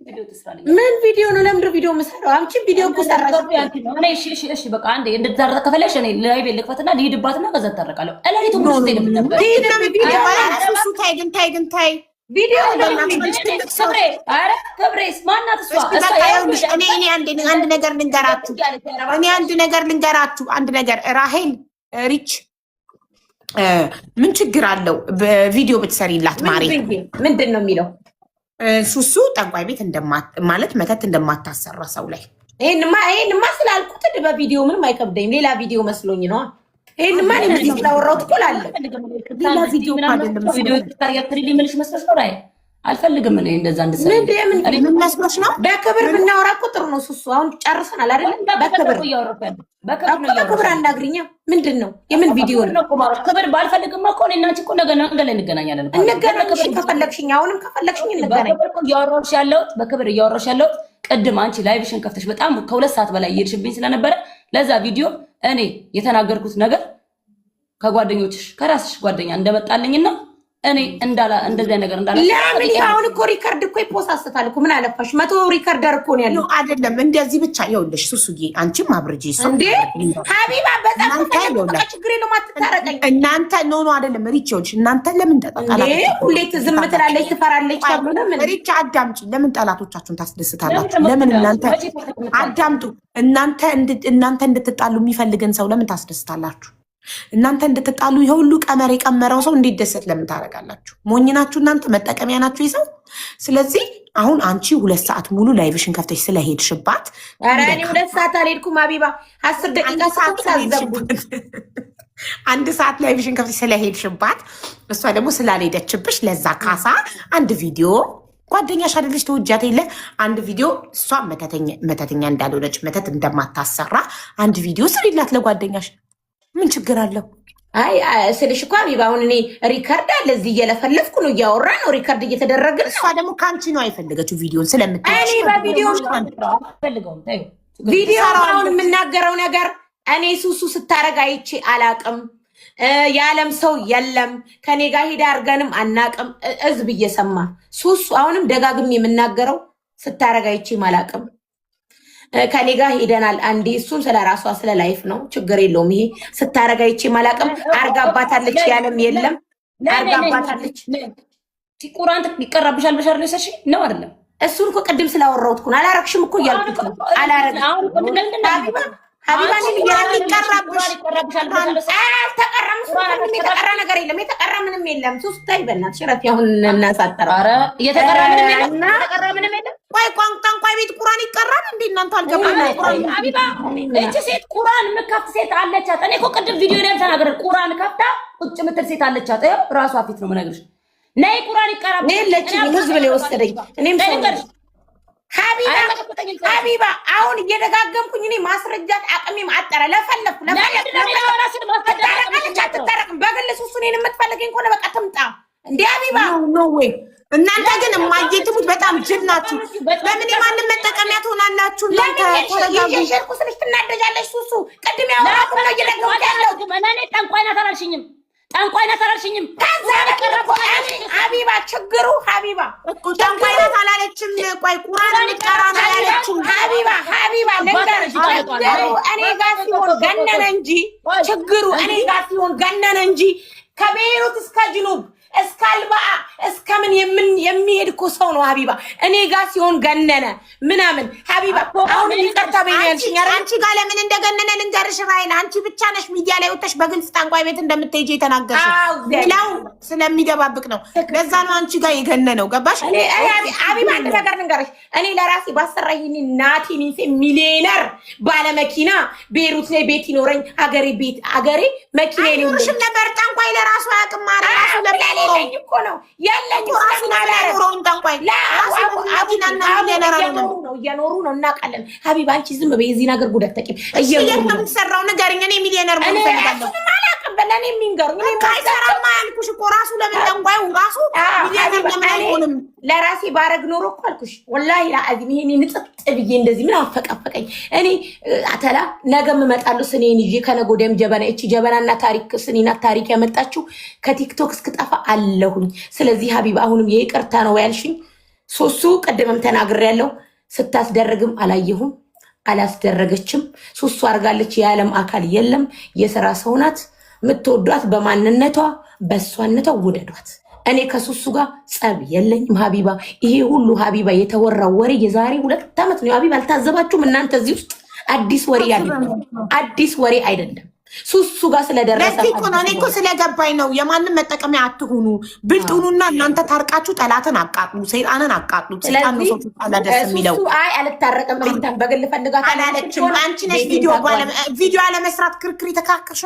ቪዲዮ ተስፍራለኝ። ምን ቪዲዮ ነው? ለምንድን ቪዲዮ መስራው? አንቺ ቪዲዮ እኮ ሰራሽ። እሺ በቃ አንዴ እንድትዛረቅ ከፈለሽ እኔ ላይ ልክፈትና ልሂድባትና ከዛ ተታረቃለሁ። እለሪቱ ሙሉ ስትሄድ ነበር ታይ ቪዲዮ ክብሬስ ማናት እሷ? እኔ አንድ ነገር ልንገራችሁ። አንድ ነገር ራሄል ሪች ምን ችግር አለው በቪዲዮ ብትሰሪላት? ማሪ ምንድን ነው የሚለው? ሱሱ ጠንቋይ ቤት ማለት መተት እንደማታሰራ ሰው ላይ ይሄንማ ስላልኩት በቪዲዮ ምንም አይከብደኝም። ሌላ ቪዲዮ መስሎኝ ነው። ይሄንማ ስላወራሁት እኮ ላለ ሌላ ቪዲዮ ምልሽ መስሎሽ ነው? አልፈልግም እኔ እንደዛ እንድትሰሪ። ምን መስሎሽ ነው? በክብር ብናወራ እኮ ጥሩ ነው ሱሱ። አሁን ጨርሰናል አይደለም? በክብር አናግሪኛ። ምንድን ነው የምን ቪዲዮ ነው? ክብር ባልፈልግማ እኮ እኔ እና አንቺ እኮ ነገ ላይ እንገናኛለን። ከፈለግሽኝ አሁንም ከፈለግሽኝ እንገናኝ። በክብር እያወራሽ ያለሁት ቅድም አንቺ ላይቭሽን ከፍተሽ በጣም ከ2 ሰዓት በላይ እየሄድሽብኝ ስለነበረ ለዛ ቪዲዮ እኔ የተናገርኩት ነገር ከጓደኞችሽ ከራስሽ ጓደኛ እንደመጣልኝና እኔ እንደዚህ ነገር እንዳላ ለምን አሁን እኮ ሪከርድ እኮ ይፖሳስታል እኮ ምን አለፋሽ? 100 ሪከርደር እኮ ነው ያለው። አይደለም እንደዚህ ብቻ ይኸውልሽ፣ ሱሱዬ አንቺም አብርጂ ሰው እንዴ ሀቢባ በጣም ችግር የለውም አትታረቀኝ። እናንተ ኖ አይደለም ሪች ይኸውልሽ፣ እናንተ ለምን ተጣጣላችሁ? ሁሌ ዝም ትላለች ትፈራለች ተብሎ ለምን ሪች አዳምጪ። ለምን ጠላቶቻችሁን ታስደስታላችሁ? ለምን እናንተ አዳምጡ። እናንተ እንድትጣሉ የሚፈልግን ሰው ለምን ታስደስታላችሁ? እናንተ እንድትጣሉ የሁሉ ቀመር የቀመረው ሰው እንዲደሰት ለምን ታደርጋላችሁ? ሞኝ ናችሁ እናንተ፣ መጠቀሚያ ናችሁ ይሰው። ስለዚህ አሁን አንቺ 2 ሰዓት ሙሉ ላይቭሽን ከፍተሽ ስለሄድሽባት፣ ኧረ እኔ 2 ሰዓት አልሄድኩም ሀቢባ፣ 10 ደቂቃ ሳትዘቡት 1 ሰዓት ላይቭሽን ከፍተሽ ስለሄድሽባት፣ እሷ ደግሞ ስላልሄደችብሽ ለዛ ካሳ አንድ ቪዲዮ ጓደኛሽ አይደለች ተወጃት የለ አንድ ቪዲዮ እሷ መተተኛ እንዳልሆነች መተት እንደማታሰራ አንድ ቪዲዮ ስሪላት ለጓደኛሽ። ምን ችግር አለው? አይ ስልሽ እኮ ሀቢባ አሁን እኔ ሪከርድ አለ እዚህ እየለፈለፍኩ ነው፣ እያወራ ነው፣ ሪከርድ እየተደረገ ነው። እሷ ደግሞ ከአንቺ ነው አይፈልገችው ቪዲዮን ስለምታይ። እኔ በቪዲዮ አሁን የምናገረው ነገር እኔ ሱሱ ስታረግ አይቼ አላቅም። የዓለም ሰው የለም ከኔ ጋር ሄዳ አርገንም አናቅም። ህዝብ እየሰማ ሱሱ አሁንም ደጋግም የምናገረው ስታረግ አይቼ አላቅም። ከኔ ጋር ሄደናል አንዴ፣ እሱም ስለ ራሷ ስለ ላይፍ ነው፣ ችግር የለውም። ይሄ ስታረጋይቼ ማላቀም አርጋባታለች፣ ያለም የለም አርጋባታለች። ቁራን ይቀራብሻል ብሻር ለሰሽ ነው አይደለም? እሱን እኮ ቅድም ስላወራሁት እኮ አላረግሽም እኮ እያልኩት ነው። አላረግም ሀቢባ የተቀራ ነገር የለም፣ የተቀራ ምንም የለም። ሶስት ታይ በእናትሽ ረፊ አሁን እናሳጠረ የተቀራ ምንም የለም። ቆይ ጠንቋይ ቤት ቁራን ይቀራል እንዴ? እናንተ አልገባም። ሀቢባ እቺ ሴት ቁራን የምትከፍት ሴት አለቻት። እኔ እኮ ቅድም ቪዲዮ ላይ ተናገረ ቁራን ከፍታ ቁጭ የምትል ሴት አለቻት። ይኸው ራሷ ፊት ነው የምነግርሽ። ነይ ቁራን ይቀራል። የለችም፣ ህዝብ ነው የወሰደኝ። እኔም ሀቢባ አሁን እየደጋገምኩኝ እኔ ማስረጃት አቅሜም አጠረ ለፈለኩ አትታረቅም። በግል ሱሱ እኔን የምትፈልገኝ ከሆነ በቃ ትምጣ እንደ ሀቢባ ኖ ወይ። እናንተ ግን የማየትሙት በጣም ጅል ናችሁ። በምን የማንም መጠቀሚያ ትሆናላችሁ? እናንተ ተረጋጉ። ስልሽ ትናደጃለሽ። ሱሱ ቅድም ያወራኩ ነው እየደገምኩ ያለው እኔ ጠንቋይ ናት አላልሽኝም? ጠንቋይ ናት አላልሽኝም? ሀቢባ ችግሩ ሀቢባ እኮ ጠንቋይ ናት አላለችም። ቆይ ቁርአን እንቀራ ነው ያለችው ሀቢባ ልንገርሽ፣ እኔ ጋር ሲሆን ገነነ እንጂ ችግሩ እኔ ጋር ሲሆን ገነነ እንጂ ከቤይሩት እስከ ጅኑብ እስከ አልባአ እስከ ምን የሚሄድ እኮ ሰው ነው ሀቢባ። እኔ ጋር ሲሆን ገነነ ምናምን ሀቢባ አሁን ይቅርታ በይልሽኝ። አንቺ ጋር ለምን እንደገነነ ልንገርሽ ራይል። አንቺ ብቻ ነሽ ሚዲያ ላይ ወጥተሽ በግልጽ ጠንቋይ ቤት እንደምትሄጂ የተናገርሽው። ሌላው ስለሚደባብቅ ነው። ለዛ ነው አንቺ ጋር የገነነው። ገባሽ ሀቢባ? አንድ ነገር ልንገርሽ፣ እኔ ለራሴ ባሰራይኝ ናቲ ሚሊዮነር ባለመኪና ቤይሩት ላይ ቤት ይኖረኝ አገሬ መኪና ይኖርሽም ነበር። ጠንቋይ ለራሱ አያውቅም። ራሱ ለምን ያለኝ እኮ ነው ያለኝ እየኖሩ ነው እናውቃለን። ሀቢባ አንቺ ዝም በይ፣ የዚህ ነገር ጉዳት ተቂም እየምትሰራው ንገሪኝ። እኔ ሚሊዮነር ምን ፈልጋለሁ? አላውቅም። በለኔ የሚንገሩኝ አይሰራማ ያልኩሽ እኮ ራሱ ለምን ጠንቋዩ ራሱ ሚሊዮነር ለምን አይሆንም? ለራሴ ባረግ ኖሮ እኮ አልኩሽ ወላሂ ለአዚም ይሄኔ ንጥጥ ብዬ እንደዚህ ምን አፈቃፈቀኝ። እኔ አተላ ነገም እመጣለሁ ስኔን ይዤ ከነገ ወዲያም ጀበና እቺ ጀበናና ታሪክ ስኔና ታሪክ ያመጣችው ከቲክቶክ እስክጠፋ አለሁኝ። ስለዚህ ሀቢባ አሁንም የይቅርታ ነው ያልሽኝ። ሱሱ ቅድምም ተናግሬያለሁ። ስታስደርግም አላየሁም፣ አላስደረገችም። ሱሱ አርጋለች። የዓለም አካል የለም። የሥራ ሰው ናት። የምትወዷት በማንነቷ በእሷነቷ ውደዷት። እኔ ከሱሱ ጋር ጸብ የለኝም ሀቢባ። ይሄ ሁሉ ሀቢባ የተወራው ወሬ የዛሬ 2 ዓመት ነው ሀቢባ። አልታዘባችሁም እናንተ? እዚህ ውስጥ አዲስ ወሬ አይደለም። ሱሱ ጋር ስለደረሰ እኔ እኮ ስለገባኝ ነው። የማንም መጠቀሚያ አትሁኑ። ብልጥ ሁኑና እናንተ ታርቃችሁ ጠላትን አቃጥሉ፣ ሰይጣንን አቃጥሉ። ሰይጣን ነው ሰው ደስ የሚለው። አይ አልታረቀም ሪታን በግል ፈልጋት አላለችም። አንቺ ነሽ ቪዲዮ አለመስራት ክርክር የተካከርሽ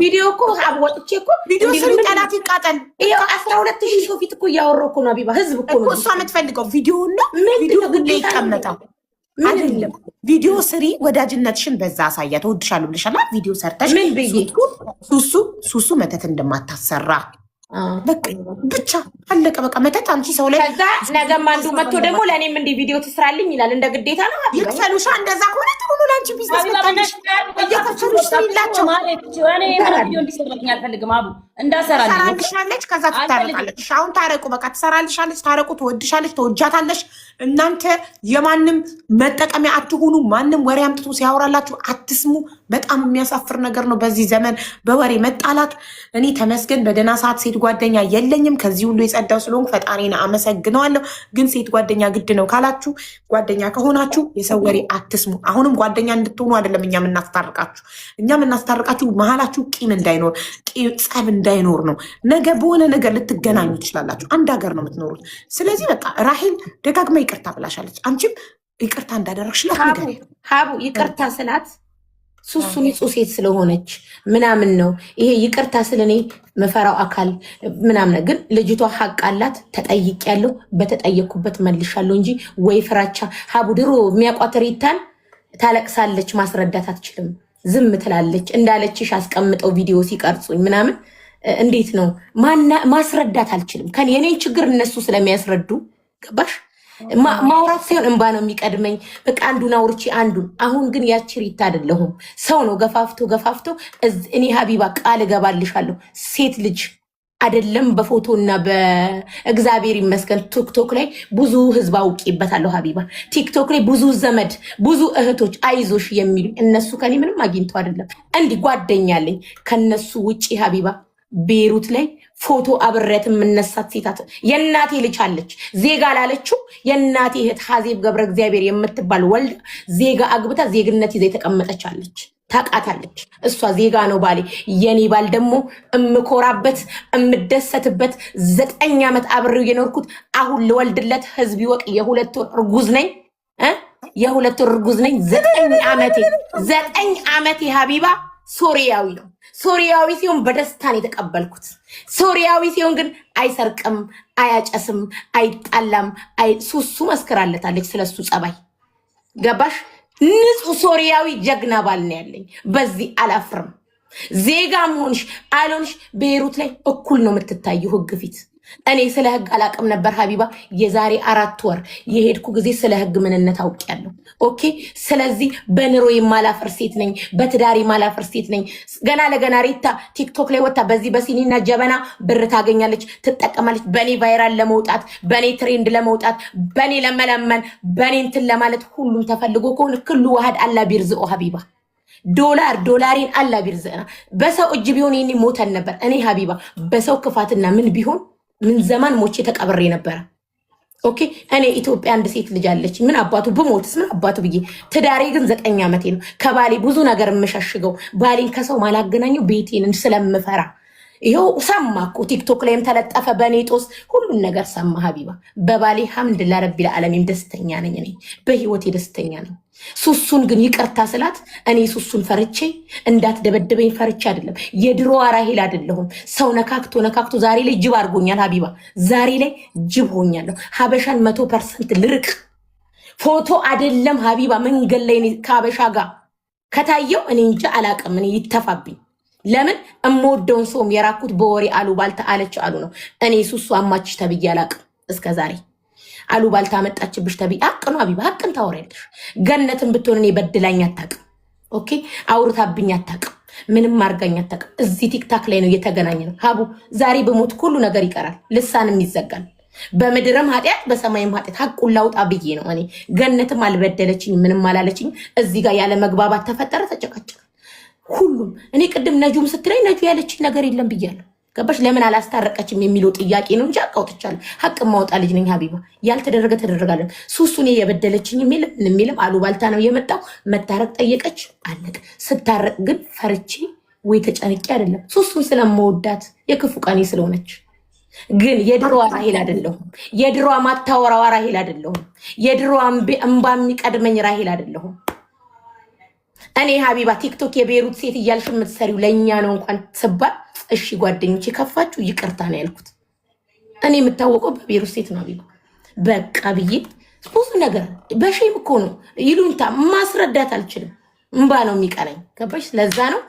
ቪዲዮ እኮ ወጥቼ እኮ ቪዲዮ ስሪ፣ ጠላት ይቃጠል። ይሄው 12000 ሰው ፊት እኮ እያወራሁ እኮ ነው ሀቢባ። ህዝብ እኮ ነው እሷ የምትፈልገው ቪዲዮ ነው። ቪዲዮ ሁሌ ይቀመጣል አይደለም። ቪዲዮ ስሪ፣ ወዳጅነትሽን በዛ አሳያ። ተወድሻለሁ ብለሻል። ቪዲዮ ሰርተሽ ምን ብዬ ሱሱ መተት እንደማታሰራ ብቻ አለቀ በቃ። መተት አንቺ ሰው ላይ ከዛ ነገም አንዱ መጥቶ ደግሞ ለእኔም እንዲህ ቪዲዮ ትስራልኝ ይላል። እንደ ግዴታ ነው ይክፈሉሻ። እንደዛ ከሆነ ጥሩ ነው ለአንቺ ቢዝነስ መጣልሽ። እየከፈሉሽ ስሪላቸው። ትሰራልሻለች፣ ከዛ ትታረቃለች። አሁን ታረቁ በቃ። ትሰራልሻለች፣ ታረቁ። ትወድሻለች፣ ተወጃታለሽ። እናንተ የማንም መጠቀሚያ አትሁኑ። ማንም ወሬ አምጥቶ ሲያወራላችሁ አትስሙ። በጣም የሚያሳፍር ነገር ነው በዚህ ዘመን በወሬ መጣላት። እኔ ተመስገን በደህና ሰዓት ሴት ጓደኛ የለኝም። ከዚህ ሁሉ የጸዳው ስለሆንኩ ፈጣሪን አመሰግነዋለሁ። ግን ሴት ጓደኛ ግድ ነው ካላችሁ፣ ጓደኛ ከሆናችሁ የሰው ወሬ አትስሙ። አሁንም ጓደኛ እንድትሆኑ አይደለም እኛ የምናስታርቃችሁ። እኛ የምናስታርቃችሁ መሀላችሁ ቂም እንዳይኖር፣ ጸብ እንዳይኖር ነው። ነገ በሆነ ነገር ልትገናኙ ትችላላችሁ። አንድ ሀገር ነው የምትኖሩት። ስለዚህ በቃ ራሄል ደጋግማ ይቅርታ ብላሻለች። አንቺም ይቅርታ እንዳደረግሽላት ነገር ሀቡ ይቅርታ ስላት ሱሱ ንጹህ ሴት ስለሆነች ምናምን ነው ይሄ ይቅርታ ስለኔ መፈራው አካል ምናምን። ግን ልጅቷ ሀቅ አላት። ተጠይቄያለሁ፣ በተጠየቅኩበት መልሻለሁ እንጂ ወይ ፍራቻ። ሀቡ ድሮ የሚያቋት ሪታን ታለቅሳለች፣ ማስረዳት አትችልም፣ ዝም ትላለች። እንዳለችሽ አስቀምጠው ቪዲዮ ሲቀርጹኝ ምናምን እንዴት ነው ማስረዳት አልችልም። የኔን ችግር እነሱ ስለሚያስረዱ ገባሽ? ማውራት ሳይሆን እንባ ነው የሚቀድመኝ። በቃ አንዱን አውርቼ አንዱን። አሁን ግን ያቺ ሪታ አይደለሁም። ሰው ነው ገፋፍቶ እኔ ሀቢባ ቃል እገባልሻለሁ ሴት ልጅ አይደለም በፎቶና በእግዚአብሔር ይመስገን ቲክቶክ ላይ ብዙ ህዝብ አውቄበታለሁ ሀቢባ። ቲክቶክ ላይ ብዙ ዘመድ ብዙ እህቶች አይዞሽ የሚሉ እነሱ ከኔ ምንም አግኝተው አይደለም። እንዲህ ጓደኛለኝ ከነሱ ውጪ ሀቢባ ቤይሩት ላይ ፎቶ አብሬያት የምነሳት ሴታት የእናቴ ልጅ አለች። ዜጋ ላለችው የእናቴ እህት ሀዜብ ገብረ እግዚአብሔር የምትባል ወልዳ ዜጋ አግብታ ዜግነት ይዛ የተቀመጠች አለች። ታውቃታለች። እሷ ዜጋ ነው ባሌ። የኔ ባል ደግሞ እምኮራበት እምደሰትበት 9 ዓመት አብሬው የኖርኩት አሁን ልወልድለት ህዝብ ይወቅ። የ2 ወር እርጉዝ ነኝ። የ2 ወር እርጉዝ ነኝ። 9 ዓመቴ ሀቢባ ሶሪያዊ ነው። ሶሪያዊ ሲሆን በደስታን የተቀበልኩት። ሶሪያዊ ሲሆን ግን አይሰርቅም፣ አያጨስም፣ አይጣላም። ሱሱ መስክራለታለች ስለሱ ጸባይ። ገባሽ? ንጹህ ሶሪያዊ ጀግና ባል ነው ያለኝ። በዚህ አላፍርም። ዜጋም ሆንሽ አልሆንሽ ቤይሩት ላይ እኩል ነው የምትታየው ህግ ፊት። እኔ ስለ ህግ አላቅም ነበር ሀቢባ። የዛሬ 4 ወር የሄድኩ ጊዜ ስለ ህግ ምንነት አውቄያለሁ። ኦኬ። ስለዚህ በኑሮ የማላፈር ሴት ነኝ፣ በትዳር የማላፈር ሴት ነኝ። ገና ለገና ሪታ ቲክቶክ ላይ ወጣ በዚህ በሲኒና ጀበና ብር ታገኛለች፣ ትጠቀማለች። በኔ ቫይራል ለመውጣት፣ በኔ ትሬንድ ለመውጣት፣ በኔ ለመለመን፣ በኔ እንትን ለማለት ሁሉም ተፈልጎ ከሆነ ክሉ ዋህድ አላ ቢርዝኦ ሀቢባ ዶላሪን አላ ቢርዝና በሰው እጅ ቢሆን ይሄኔ ሞተን ነበር። እኔ ሀቢባ በሰው ክፋትና ምን ቢሆን ምን ዘማን ሞቼ ተቀብሬ ነበረ። ኦኬ። እኔ ኢትዮጵያ አንድ ሴት ልጅ አለች። ምን አባቱ ብሞትስ ምን አባቱ ብዬ። ትዳሬ ግን 9 ዓመቴ ነው። ከባሌ ብዙ ነገር የምሸሽገው ባሌን ከሰው ማላገናኘው ቤቴን ስለምፈራ። ይኸው ሰማኩ። ቲክቶክ ላይም ተለጠፈ በኔ ጦስ ሁሉን ነገር ሰማ ሀቢባ። በባሌ ሐምድ ለረቢል ዓለሚን ደስተኛ ነኝ። እኔ በህይወቴ ደስተኛ ነኝ። ሱሱን ግን ይቅርታ ስላት እኔ ሱሱን ፈርቼ እንዳትደበደበኝ ፈርቼ አይደለም። የድሮዋ ራሄል አይደለሁም። ሰው ነካክቶ ዛሬ ላይ ጅብ አድርጎኛል ሀቢባ። ዛሬ ላይ ጅብ ሆኛለሁ። ሀበሻን 100% ልርቅ። ፎቶ አይደለም ሀቢባ መንገድ ላይ ከሀበሻ ጋር ከታየው እኔ እንጃ አላቅም። እኔ ይተፋብኝ። ለምን እምወደውን ሰውም የራኩት በወሬ አሉባልታ አለች አሉ ነው። እኔ ሱሱ አማችሽ ተብዬ አላቅም እስከ ዛሬ። አሉባልታ መጣችብሽ ተብዬ ሀቅ ነው ሀቢባ፣ ሀቅን ታወሪያለሽ። ገነትን ብትሆን እኔ በድላኝ አታውቅም። ኦኬ። አውርታብኝ አታውቅም። ምንም አርጋኝ አታውቅም። እዚህ ቲክታክ ላይ ነው እየተገናኘ ነው ሀቡ። ዛሬ በሞት ሁሉ ነገር ይቀራል፣ ልሳንም ይዘጋል። በምድርም ኃጢአት በሰማይም ኃጢአት ሀቁን ላውጣ ብዬ ነው። እኔ ገነትም አልበደለችኝ፣ ምንም አላለችኝ። እዚህ ጋር ያለ መግባባት ተፈጠረ፣ ተጨቃጨቀ ሁሉም። እኔ ቅድም ነጁም ስትለኝ ነጁ ያለችኝ ነገር የለም ብያለሁ። ገባሽ? ለምን አላስታረቀችም የሚለው ጥያቄ ነው እንጂ አቃውጥቻለሁ። ሀቅ ማውጣ ልጅ ነኝ ሀቢባ። ያልተደረገ ተደረጋለን። ሱሱን የበደለችኝ የሚልም አሉባልታ ነው የመጣው። መታረቅ ጠየቀች፣ አለቅ። ስታረቅ ግን ፈርቼ ወይ ተጨንቄ አይደለም። ሱሱን ስለመወዳት የክፉ ቀኔ ስለሆነች። ግን የድሮዋ ራሄል አይደለሁም። የድሮዋ ማታወራዋ ራሄል አይደለሁም። የድሮዋ እንባ የሚቀድመኝ ራሄል አይደለሁም። እኔ ሀቢባ ቲክቶክ የቤሩት ሴት እያልሽ የምትሰሪው ለእኛ ነው እንኳን ስባል እሺ ጓደኞቼ ከፋችሁ ይቅርታ ነው ያልኩት። እኔ የምታወቀው በቤሩት ሴት ነው ሀቢባ። በቃ ብዬ ብዙ ነገር በሼም እኮ ነው ይሉንታ ማስረዳት አልችልም። እንባ ነው የሚቀረኝ። ገባሽ? ለዛ ነው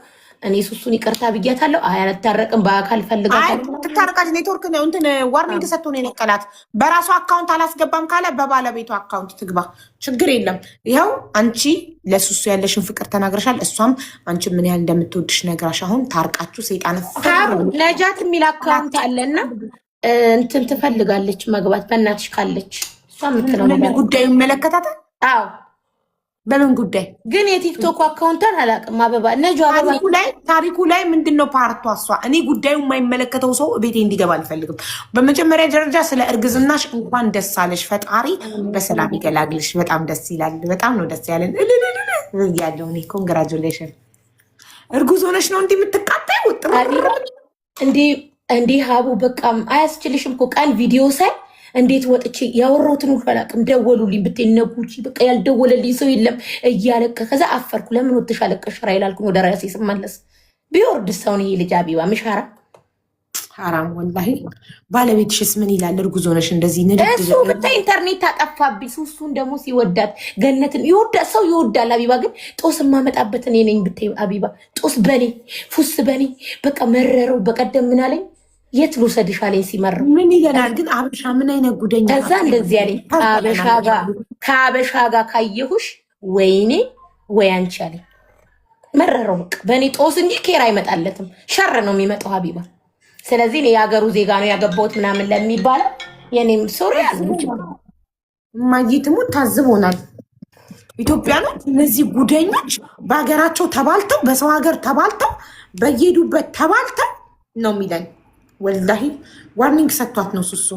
እኔ ሱሱን ይቅርታ ብያታለሁ። አልታረቅም፣ በአካል ፈልጋታለሁ። ትታረቃች። ኔትወርክ ነው እንትን ዋርኒንግ ሰጥቶ ነው የነቀላት። በራሱ አካውንት አላስገባም ካለ በባለቤቱ አካውንት ትግባ፣ ችግር የለም። ይኸው አንቺ ለሱሱ ያለሽን ፍቅር ተናግረሻል። እሷም አንቺ ምን ያህል እንደምትወድሽ ነግራሽ፣ አሁን ታርቃችሁ ሰይጣን ነጃት የሚል አካውንት አለና እንትን ትፈልጋለች መግባት። በእናትሽ ካለች እሷ የምትለው ነገር ጉዳዩ ይመለከታታል። አዎ በምን ጉዳይ ግን የቲክቶክ አካውንታን አላውቅም። አበባ ነጁ አበባ ታሪኩ ላይ ምንድነው ፓርቷ? እሷ እኔ ጉዳዩ የማይመለከተው ሰው ቤቴ እንዲገባ አልፈልግም። በመጀመሪያ ደረጃ ስለ እርግዝናሽ እንኳን ደስ አለሽ፣ ፈጣሪ በሰላም ይገላግልሽ። በጣም ደስ ይላል። በጣም ነው ደስ ያለን ያለው። እኔ ኮንግራጁሌሽን። እርጉዝ ሆነሽ ነው እንዲህ የምትቃጣይ? ውጥ እንዲህ ሀቡ በቃ አያስችልሽም እኮ ቀን ቪዲዮ ሳይ እንዴት ወጥቼ ያወራሁትን ሁሉ አላውቅም። ደወሉልኝ ብትነጉጂ በቃ ያልደወለልኝ ሰው የለም እያለቀ ከዛ አፈርኩ። ለምን ወጥሽ አለቀሽ ራይል አልኩኝ። ወደ ራሴ ስመለስ ቢወርድ ሰውን ይሄ ልጅ አቢባ ምሻራ ሐራም ወላሂ። ባለቤትሽስ ምን ይላል? እርጉዝ ሆነሽ እንደዚህ እሱ ብታይ ኢንተርኔት ታጠፋብኝ። ሱሱን ደግሞ ሲወዳት ገነትን ይወዳት ሰው ይወዳል። አቢባ ግን ጦስ የማመጣበት እኔ ነኝ ብታይ አቢባ። ጦስ በኔ ፉስ በኔ በቃ መረረው። በቀደም ምን አለኝ? የት ልውሰድሽ አለኝ ሲመረው። ምን ይለናል ግን አበሻ ምን አይነት ጉደኛ። ከዛ እንደዚህ አለኝ ከአበሻ ጋር ካየሁሽ ወይኔ ወይ አንቺ አለኝ። መረረው በቃ በእኔ ጦስ እንጂ ኬር አይመጣለትም። ሸር ነው የሚመጣው ሀቢባ። ስለዚህ እኔ የሀገሩ ዜጋ ነው ያገባሁት ምናምን ለሚባለው የኔም ሶሪ ማጊትሙ ታዝቦናል። ኢትዮጵያኖች እነዚህ ጉደኞች በሀገራቸው ተባልተው በሰው ሀገር ተባልተው በየሄዱበት ተባልተው ነው የሚለን። ወላሂ ዋርኒንግ ሰጥቷት ነው ሱሱ።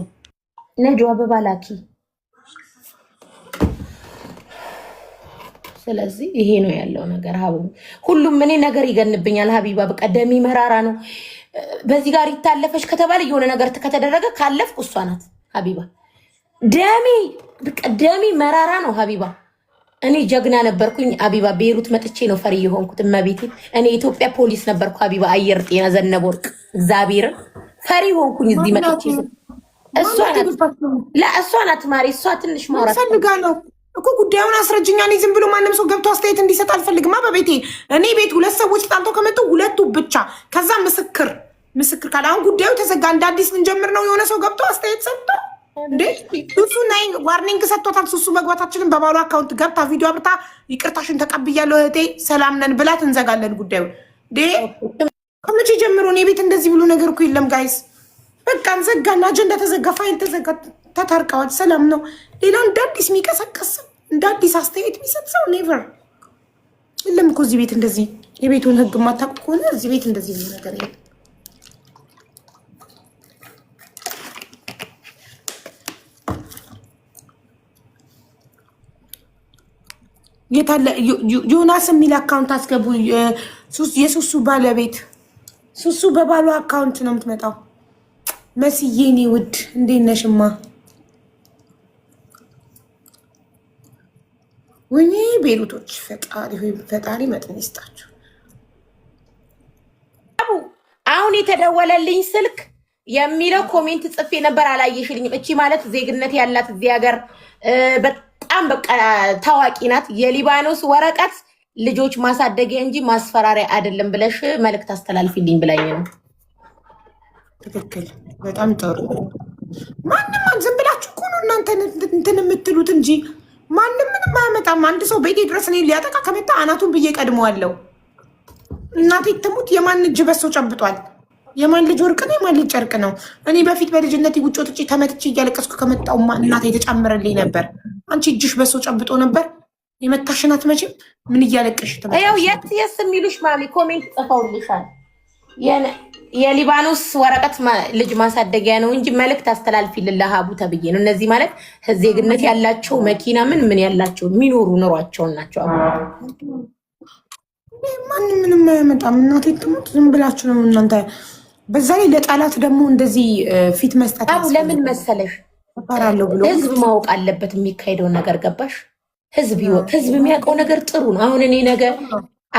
ነጆ አበባ ላኪ። ስለዚህ ይሄ ነው ያለው ነገር ሀቡ። ሁሉም እኔ ነገር ይገንብኛል ሀቢባ። በቃ ደሚ መራራ ነው። በዚህ ጋር ይታለፈች ከተባለ የሆነ ነገር ከተደረገ ካለፍኩ እሷ ናት ሀቢባ። ደሚ መራራ ነው ሀቢባ። እኔ ጀግና ነበርኩኝ ሀቢባ። ቤይሩት መጥቼ ነው ፈሪ የሆንኩት። እመቤቴ እኔ ኢትዮጵያ ፖሊስ ነበርኩ ሀቢባ። አየር ጤና ዘነበ ወርቅ እግዚአብሔርን ፈሪ ሆንኩኝ እዚህ መጥቼ። እሷ ናት ማሪ። እሷ ትንሽ ማውራት ፈልጋለሁ እኮ ጉዳዩን አስረጅኛ። እኔ ዝም ብሎ ማንም ሰው ገብቶ አስተያየት እንዲሰጥ አልፈልግማ። በቤቴ እኔ ቤት ሁለት ሰዎች ተጣልተው ከመጡ ሁለቱ ብቻ፣ ከዛ ምስክር ካለ አሁን ጉዳዩ ተዘጋ። እንደ አዲስ ልንጀምር ነው። የሆነ ሰው ገብቶ አስተያየት ሰጥቶ እንዴ ሱሱ ናይ ዋርኒንግ ሰጥቶታል። ሱሱ መግባታችንን በባሉ አካውንት ገብታ ቪዲዮ አብርታ ይቅርታሽን ተቀብያለሁ እህቴ ሰላም ነን ብላት እንዘጋለን ጉዳዩ። እንዴ ከመቼ ጀምሮ እኔ ቤት እንደዚህ ብሎ ነገር እኮ የለም ጋይስ። በቃ እንዘጋና አጀንዳ ተዘጋ፣ ፋይል ተዘጋ፣ ተታርቀዋል፣ ሰላም ነው። ሌላ እንደ አዲስ የሚቀሰቀስ እንደ አዲስ አስተያየት የሚሰጥ ሰው ኔቨር የለም እኮ እዚህ ቤት። እንደዚህ የቤቱን ህግ የማታውቁ ከሆነ እዚህ ቤት እንደዚህ ነገር የለም። የታለ ዮናስ የሚል አካውንት አስገቡ። የሱሱ ባለቤት ሱሱ በባሉ አካውንት ነው የምትመጣው። መስዬ እኔ ውድ እንዴት ነሽማ? ወይኔ ቤሩቶች ፈጣሪ መጠን ይስጣችሁ። አሁን የተደወለልኝ ስልክ የሚለው ኮሜንት ጽፌ ነበር፣ አላየሽልኝም። እቺ ማለት ዜግነት ያላት እዚህ ሀገር በጣም በቃ ታዋቂ ናት። የሊባኖስ ወረቀት ልጆች ማሳደጊያ እንጂ ማስፈራሪያ አይደለም ብለሽ መልእክት አስተላልፊልኝ ብላኝ ነው። ትክክል። በጣም ጥሩ። ማንም ዝም ብላችሁ እኮ ነው እናንተ እንትን የምትሉት እንጂ ማንም ምንም አያመጣም። አንድ ሰው ቤቴ ድረስ እኔን ሊያጠቃ ከመጣ አናቱን ብዬ ቀድመዋለሁ። እናቴ ትሙት የማን እጅ በሶ ጨብጧል? የማን ልጅ ወርቅ ነው? የማን ልጅ ጨርቅ ነው? እኔ በፊት በልጅነት ውጭ ወጥቼ ተመትቼ እያለቀስኩ ከመጣውማ እናቴ የተጨመረልኝ ነበር። አንቺ እጅሽ በሶ ጨብጦ ነበር። የመታሽናት መቼም ምን እያለቀሽ ያው የስ የሚሉሽ ማሚ ኮሜንት ጽፈውልሻል። የሊባኖስ ወረቀት ልጅ ማሳደጊያ ነው እንጂ መልእክት አስተላልፊልን ለሀቡ ተብዬ ነው። እነዚህ ማለት ዜግነት ያላቸው መኪና ምን ያላቸው የሚኖሩ ኑሯቸውን ናቸው። ማንም ምንም አያመጣም። እናቴ ትሙት ዝም ብላችሁ ነው እናንተ። በዛ ላይ ለጠላት ደግሞ እንደዚህ ፊት መስጠት ለምን መሰለሽ? ህዝብ ማወቅ አለበት የሚካሄደውን ነገር ገባሽ? ህዝብ ይወቅ። ህዝብ የሚያውቀው ነገር ጥሩ ነው። አሁን እኔ ነገ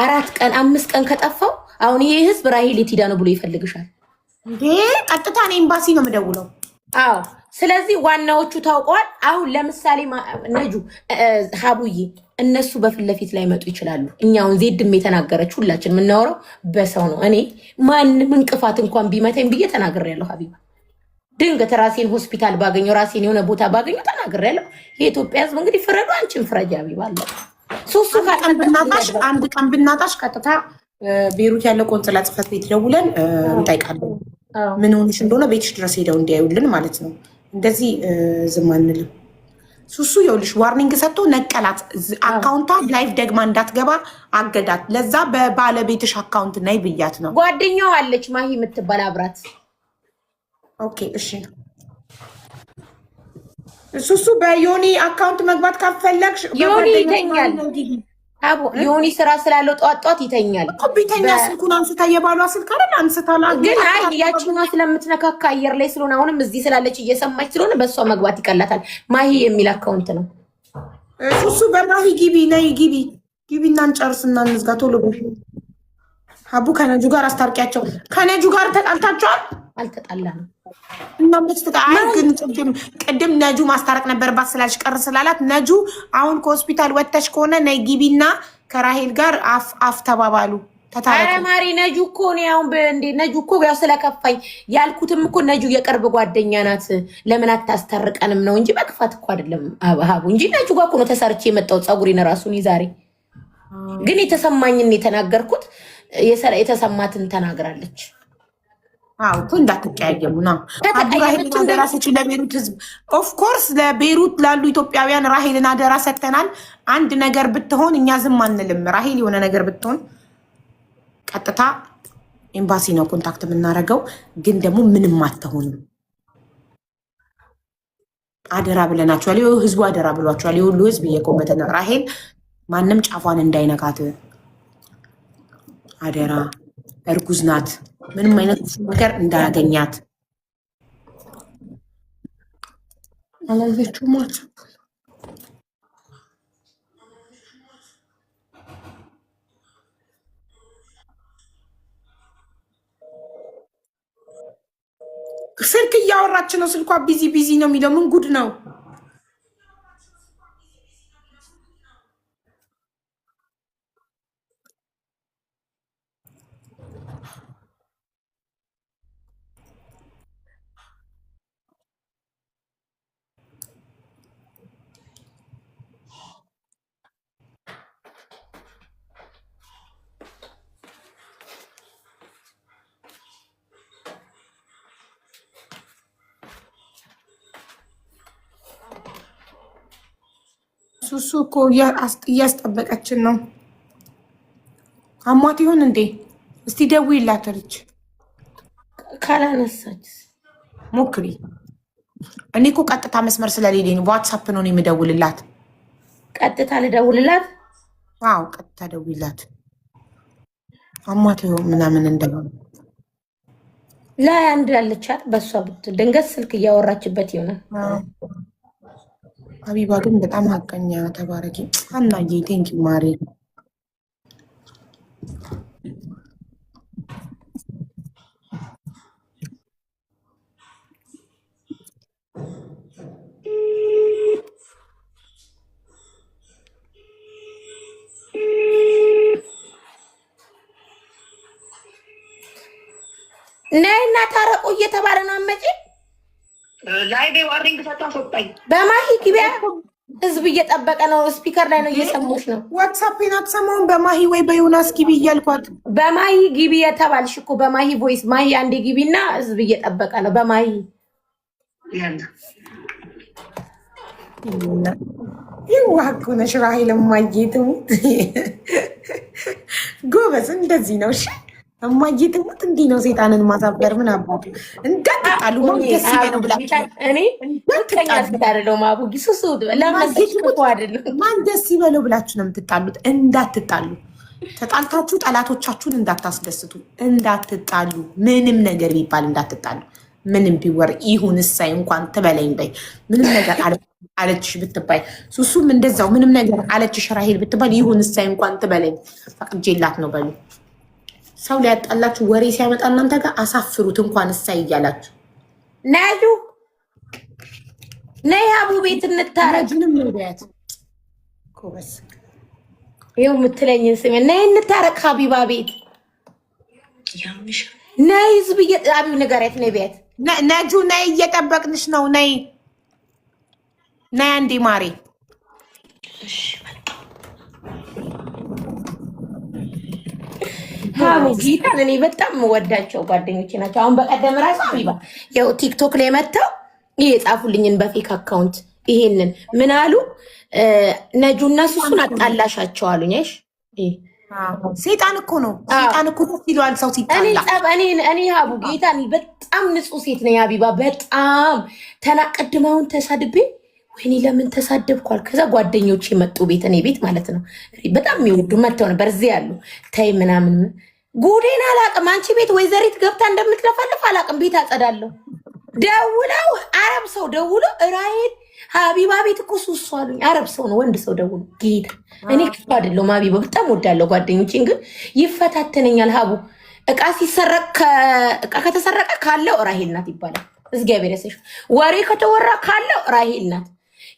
4 ቀን 5 ቀን ከጠፋው አሁን ይሄ ህዝብ ራሄል የት ሄዳ ነው ብሎ ይፈልግሻል እንዴ? ቀጥታ እኔ ኤምባሲ ነው የምደውለው። አዎ፣ ስለዚህ ዋናዎቹ ታውቀዋል። አሁን ለምሳሌ ነጁ ሀቡዬ እነሱ በፊት ለፊት ላይ መጡ ይችላሉ። እኛውን ዜድም የተናገረች ሁላችን የምናወራው በሰው ነው። እኔ ማንም እንቅፋት እንኳን ቢመታኝ ብዬ ተናግሬያለሁ። ሀቢባ ድንገት ራሴን ሆስፒታል ባገኘው ራሴን የሆነ ቦታ ባገኘው ተናግሬያለሁ። የኢትዮጵያ ህዝብ እንግዲህ ፍረዱ፣ አንቺን ፍረጅ ሀቢባ አለ። ሱሱ አንድ ቀን ብናጣሽ ቀጥታ ቤሩት ያለ ቆንጽላ ጽሕፈት ቤት ደውለን እንጠይቃለን። ምን ሆንሽ እንደሆነ ቤትሽ ድረስ ሄደው እንዲያዩልን ማለት ነው። እንደዚህ ዝም አንልም። ሱሱ ይኸውልሽ ዋርኒንግ ሰጥቶ ነቀላት። አካውንቷ ላይፍ ደግማ እንዳትገባ አገዳት። ለዛ በባለቤትሽ አካውንት ናይ ብያት ነው። ጓደኛው አለች ማሂ የምትባል አብራት። ኦኬ እሺ። ሱሱ በዮኒ አካውንት መግባት ካፈለግሽ ዮኒ ይተኛል። አቦ ዮኒ ስራ ስላለው ጧት ይተኛል። ኮምፒውተኛ ስልኩን አንስታ የባሏ ስልክ አይደል አንስታላ። ግን አይ ያቺኛው ስለምትነካካ አየር ላይ ስለሆነ አሁንም እዚህ ስላለች እየሰማች ስለሆነ በሷ መግባት ይቀላታል። ማሂ የሚል አካውንት ነው። ሱሱ በማሂ ግቢ ነይ ግቢና እንጨርስና እንዝጋ ቶሎ። አቡ ከነጁ ጋር አስታርቂያቸው። ከነጁ ጋር ተጣልታችኋል? አልተጣላንም። እና ግን ቅድም ነጁ ማስታረቅ ነበረባት ስላልሽ ቀር ስላላት ነጁ አሁን ከሆስፒታል ወጥተሽ ከሆነ ነይ ግቢና ከራሄል ጋር አፍ ተባባሉ። ኧረ ማሪ ነጁ እኮ ነው ያው እንዴ ነጁ እኮ ያው ስለከፋኝ ያልኩትም እኮ ነጁ የቅርብ ጓደኛ ናት። ለምን አታስታርቀንም ነው እንጂ በክፋት እኮ አይደለም ሀቡ እንጂ ነጁ ጋር እኮ ነው ተሰርቼ የመጣው ፀጉሬን ራሱን ዛሬ ግን የተሰማኝን የተናገርኩት የተሰማትን ተናግራለች። አዎ እኮ እንዳትቀያየሙ ነው። ራሄልን አደራ ሰጪ ለቤሩት ህዝብ ኦፍኮርስ ለቤሩት ላሉ ኢትዮጵያውያን ራሄልን አደራ ሰጥተናል። አንድ ነገር ብትሆን እኛ ዝም አንልም። ራሄል የሆነ ነገር ብትሆን ቀጥታ ኤምባሲ ነው ኮንታክት የምናደርገው። ግን ደግሞ ምንም አትሆንም። አደራ ብለናቸዋል። ህዝቡ አደራ ብሏቸዋል። የሁሉ ህዝብ እየቆመተ ነው። ራሄል ማንም ጫፏን እንዳይነካት አደራ። እርጉዝ ናት። ምንም አይነት ነገር እንዳያገኛት አላየችው ማለት ስልክ እያወራች ነው። ስልኳ ቢዚ ቢዚ ነው የሚለው። ምን ጉድ ነው? ሱሱ እኮ እያስጠበቀችን ነው። አሟት ይሆን እንዴ? እስቲ ደውዪላት ልጅ ካላነሳች ሞክሪ። እኔ እኮ ቀጥታ መስመር ስለሌለኝ ዋትሳፕ ነው የምደውልላት። ቀጥታ ልደውልላት? አዎ ቀጥታ ደውይላት። አሟት ይሆን ምናምን እንደሆነ ላይ አንድ ያለቻት በሷ ብትል ድንገት ስልክ እያወራችበት ይሆናል። ሀቢባ ግን በጣም ሀቀኛ ተባረኪ። ሀናዬ ቴንኪ ማሬ። ነይና ታረቁ እየተባለ ነው። አመጪ ላይ ዋርኒንግ ሰጣ ሰጣኝ። በማሂ ግቢያ ህዝብ እየጠበቀ ነው። ስፒከር ላይ ነው እየሰሙሽ ነው። ዋትሳፕን አትሰማውም? በማሂ ወይ በዮናስ ግቢ እያልኳት በማሂ ግቢ የተባልሽ እኮ በማሂ ቮይስ። ማሂ አንዴ ግቢና ህዝብ እየጠበቀ ነው። በማሂ ይዋኩ ነሽ ራሄል ማየትሙት ጎበዝ። እንደዚህ ነው እሺ። እማዬ ትሙት እንዲህ ነው ሴጣንን ማሳበር። ምን አባቱ እንዳትጣሉ ደስ ይበለው ብላችሁ እኔ ምቀኛ ስታደለው ማቡጊ ሱሱ ማን ደስ ይበለው ብላችሁ ነው የምትጣሉት። እንዳትጣሉ፣ ተጣልታችሁ ጠላቶቻችሁን እንዳታስደስቱ፣ እንዳትጣሉ። ምንም ነገር ቢባል እንዳትጣሉ። ምንም ቢወር ይሁን እሳይ እንኳን ትበለኝ በይ። ምንም ነገር አለችሽ ብትባይ፣ ሱሱም እንደዛው ምንም ነገር አለችሽ ራሄል ብትባል ይሁን እሳይ እንኳን ትበለኝ ፈቅጄላት ነው በሉ። ሰው ሊያጣላችሁ ወሬ ሲያመጣ እናንተ ጋር አሳፍሩት። እንኳን እሳይ እያላችሁ ናዩ ነይ አቡ ቤት እንታረቅንም ነውያት ኮበስ ይኸው የምትለኝን ስሜ ነይ እንታረቅ ሀቢባ ቤት ነይ ህዝብ አቢው ንገሪያት። ነይ ቤት ነጁ ነይ እየጠበቅንሽ ነው። ነይ ነይ አንዴ ማሬ። አቡ ጌታን እኔ በጣም የምወዳቸው ጓደኞቼ ናቸው። አሁን በቀደም ራሱ ሀቢባ ያው ቲክቶክ ላይ መጥተው ይሄ የጻፉልኝን በፌክ አካውንት ይሄንን ምን አሉ ነጁ እና ሱሱን አጣላሻቸው አሉኝ። እሺ ሴጣን እኮ ነው። ሴጣን እኮ ነው ይሏል ሰው ሲጣላ። እኔ ሀቡ ጌታን በጣም ንጹህ ሴት ነኝ ሀቢባ። በጣም ተናቀድማውን ተሳድቤ ወይኔ ለምን ተሳደብኳል። ከዛ ጓደኞቼ መጡ ቤት እኔ ቤት ማለት ነው። በጣም የሚወዱ መጥተው ነበር እዚህ ያሉ ተይ ምናምን ጉዴን አላቅም። አንቺ ቤት ወይዘሪት ገብታ እንደምትለፈልፍ አላቅም። ቤት አጸዳለሁ ደውለው አረብ ሰው ደውሎ ራሄል ሀቢባ ቤት እኮ ሱሱ አሉኝ። አረብ ሰው ነው ወንድ ሰው ደውሎ ጌታ እኔ ክፉ አይደለሁም ሀቢባ በጣም ወዳለሁ ጓደኞቼን ግን ይፈታተነኛል። ሀቡ እቃ ሲሰረቅ እቃ ከተሰረቀ ካለው ራሄል ናት ይባላል። እግዚአብሔር ያሰሽ ወሬ ከተወራ ካለው ራሄል ናት።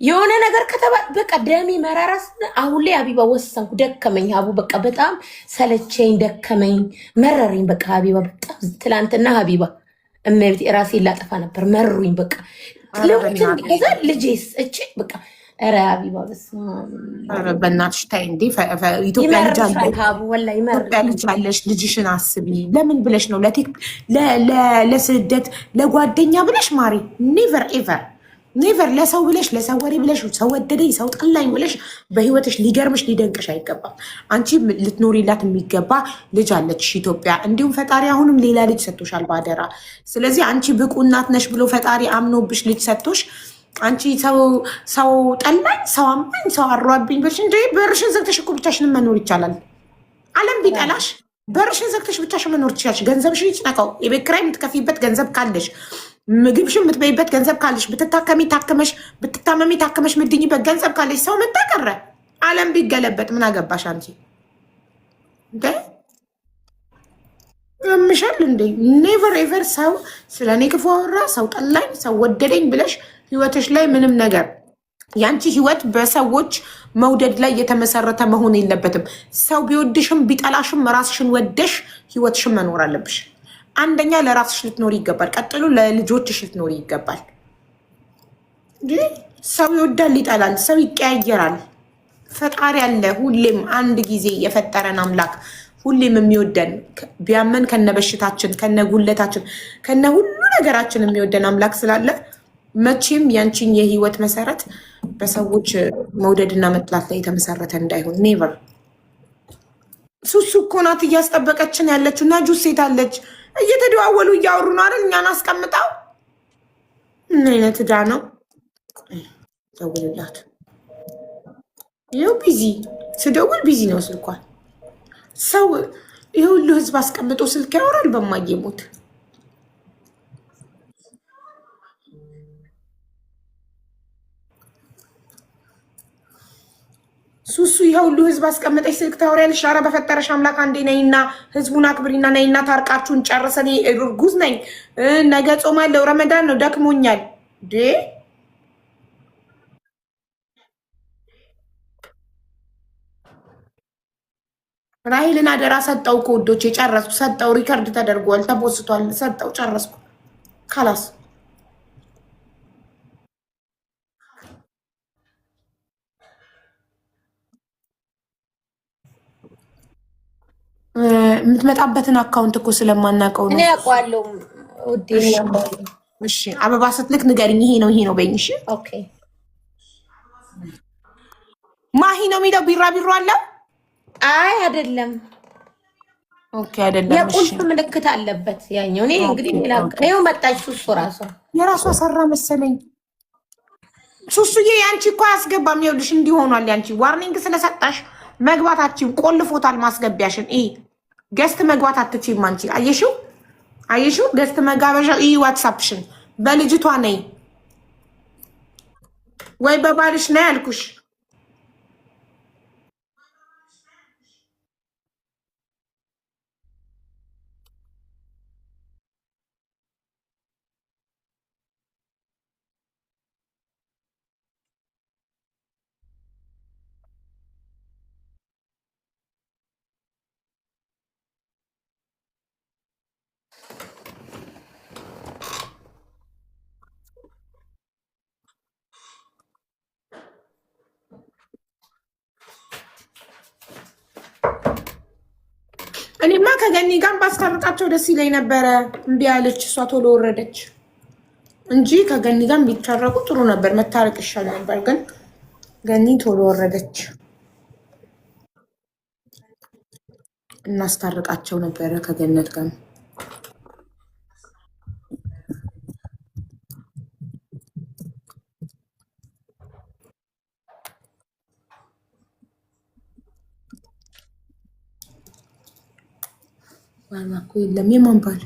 የሆነ ነገር ከተባለ በቃ ደሜ መራራስ። አሁን ላይ ሀቢባ ወሰንኩ። ደከመኝ ሀቡ በቃ በጣም ሰለቸኝ፣ ደከመኝ፣ መረረኝ። በቃ ሀቢባ በጣም ትላንትና ሀቢባ እመቤት ራሴን ላጠፋ ነበር መሩኝ። በቃ ለውትን ከዛ ልጄስ እቺ በቃ ኧረ ሀቢባ በእናትሽ ታይ እንዴ። ኢትዮጵያ ልጅ አለሽ፣ ልጅሽን አስቢ። ለምን ብለሽ ነው ለስደት ለጓደኛ ብለሽ ማሪ? ኔቨር ኤቨር ኔቨር። ለሰው ብለሽ ለሰው ወሬ ብለሽ ሰው ወደደኝ ሰው ጠላኝ ብለሽ በህይወትሽ ሊገርምሽ ሊደንቅሽ አይገባም። አንቺ ልትኖሪላት የሚገባ ልጅ አለችሽ ኢትዮጵያ። እንዲሁም ፈጣሪ አሁንም ሌላ ልጅ ሰጥቶሻል ባደራ። ስለዚህ አንቺ ብቁ እናት ነሽ ብሎ ፈጣሪ አምኖብሽ ልጅ ሰጥቶሽ አንቺ ሰው ጠላኝ ሰው አማኝ ሰው አሯብኝ ብለሽ እንደ በርሽን ዘግተሽ እኮ ብቻሽን መኖር ይቻላል። ዓለም ቢጠላሽ በርሽን ዘግተሽ ብቻሽን መኖር ትችላለሽ። ገንዘብሽን ይጭነቀው። የቤት ኪራይ የምትከፊበት ገንዘብ ካለሽ፣ ምግብሽን የምትበይበት ገንዘብ ካለሽ፣ ብትታከሚ ታክመሽ ብትታመሚ ታክመሽ ምድኝበት ገንዘብ ካለሽ፣ ሰው ምን ተቀረ? ዓለም ቢገለበጥ ምን አገባሽ አንቺ? ያምሻል እንዴ? ኔቨር ኤቨር ሰው ስለ እኔ ክፉ አወራ፣ ሰው ጠላኝ፣ ሰው ወደደኝ ብለሽ ህይወትሽ ላይ ምንም ነገር ያንቺ ህይወት በሰዎች መውደድ ላይ የተመሰረተ መሆን የለበትም። ሰው ቢወድሽም ቢጠላሽም ራስሽን ወደሽ ህይወትሽን መኖር አለብሽ። አንደኛ ለራስሽ ልትኖሪ ይገባል። ቀጥሎ ለልጆችሽ ልትኖሪ ይገባል። ሰው ይወዳል፣ ይጠላል፣ ሰው ይቀያየራል። ፈጣሪ አለ ሁሌም አንድ ጊዜ የፈጠረን አምላክ ሁሌም የሚወደን ቢያመን ከነበሽታችን ከነጉለታችን ከነ ሁሉ ነገራችን የሚወደን አምላክ ስላለ መቼም ያንቺን የህይወት መሰረት በሰዎች መውደድና መጥላት ላይ የተመሰረተ እንዳይሆን። ኔቨር። ሱሱ እኮ ናት እያስጠበቀችን ያለችው እና ጁስ ሴት አለች እየተደዋወሉ እያወሩ ነው አይደል? እኛን አስቀምጣው። ምን አይነት ዕዳ ነው? ደውልላት። ይኸው ቢዚ ስደውል ቢዚ ነው ስልኳን። ሰው ይህ ሁሉ ህዝብ አስቀምጦ ስልክ ያወራል። በማየሞት ሱሱ ይህ ሁሉ ህዝብ አስቀምጠሽ ስልክ ታወሪያለሽ? ኧረ በፈጠረሽ አምላክ አንዴ ነይና ህዝቡን አክብሪና ነይና ታርቃችሁን ጨርሰን። እርጉዝ ነኝ፣ ነገ ጾማለሁ፣ ረመዳን ነው፣ ደክሞኛል። ራሂልን አደራ ሰጠው እኮ ውዶቼ፣ ጨረስኩ። ሰጠው፣ ሪከርድ ተደርጓል፣ ተፖስቷል። ሰጠው፣ ጨረስኩ። ካላስ የምትመጣበትን አካውንት እኮ ስለማናውቀው ነው። እኔ አውቀዋለሁ ውዴ። እሺ አበባ ስትልክ ንገሪኝ። ይሄ ነው ይሄ ነው በይኝ። እሺ ኦኬ። ማሂ ነው የሚለው ቢራቢሮ አለው? አይ አይደለም። ኦኬ አይደለም። የቁልፍ ምልክት አለበት ያኛው። እኔ እንግዲህ ይኸው መጣች ሱሱ ራሷ የራሷ ሰራ መሰለኝ። ሱሱዬ ያንቺ እኮ አያስገባም። ይኸውልሽ እንዲህ ሆኗል። ያንቺ ዋርኒንግ ስለሰጣሽ መግባታችን ቆልፎታል ማስገቢያሽን። ገስት መግባት አትችይም አንቺ። አየሽው አየሽው? ገስት መጋበዣ ዋትሳፕሽን በልጅቷ ነይ ወይ በባልሽ ነይ አልኩሽ። እኔማ ከገኒ ጋር ባስታርቃቸው ደስ ይለኝ ነበረ። እምቢ አለች። እሷ ቶሎ ወረደች እንጂ ከገኒ ጋር ቢታረቁ ጥሩ ነበር። መታረቅ ይሻል ነበር፣ ግን ገኒ ቶሎ ወረደች። እናስታርቃቸው ነበረ ከገነት ጋር። ባል እኮ የለም። የማን ባል?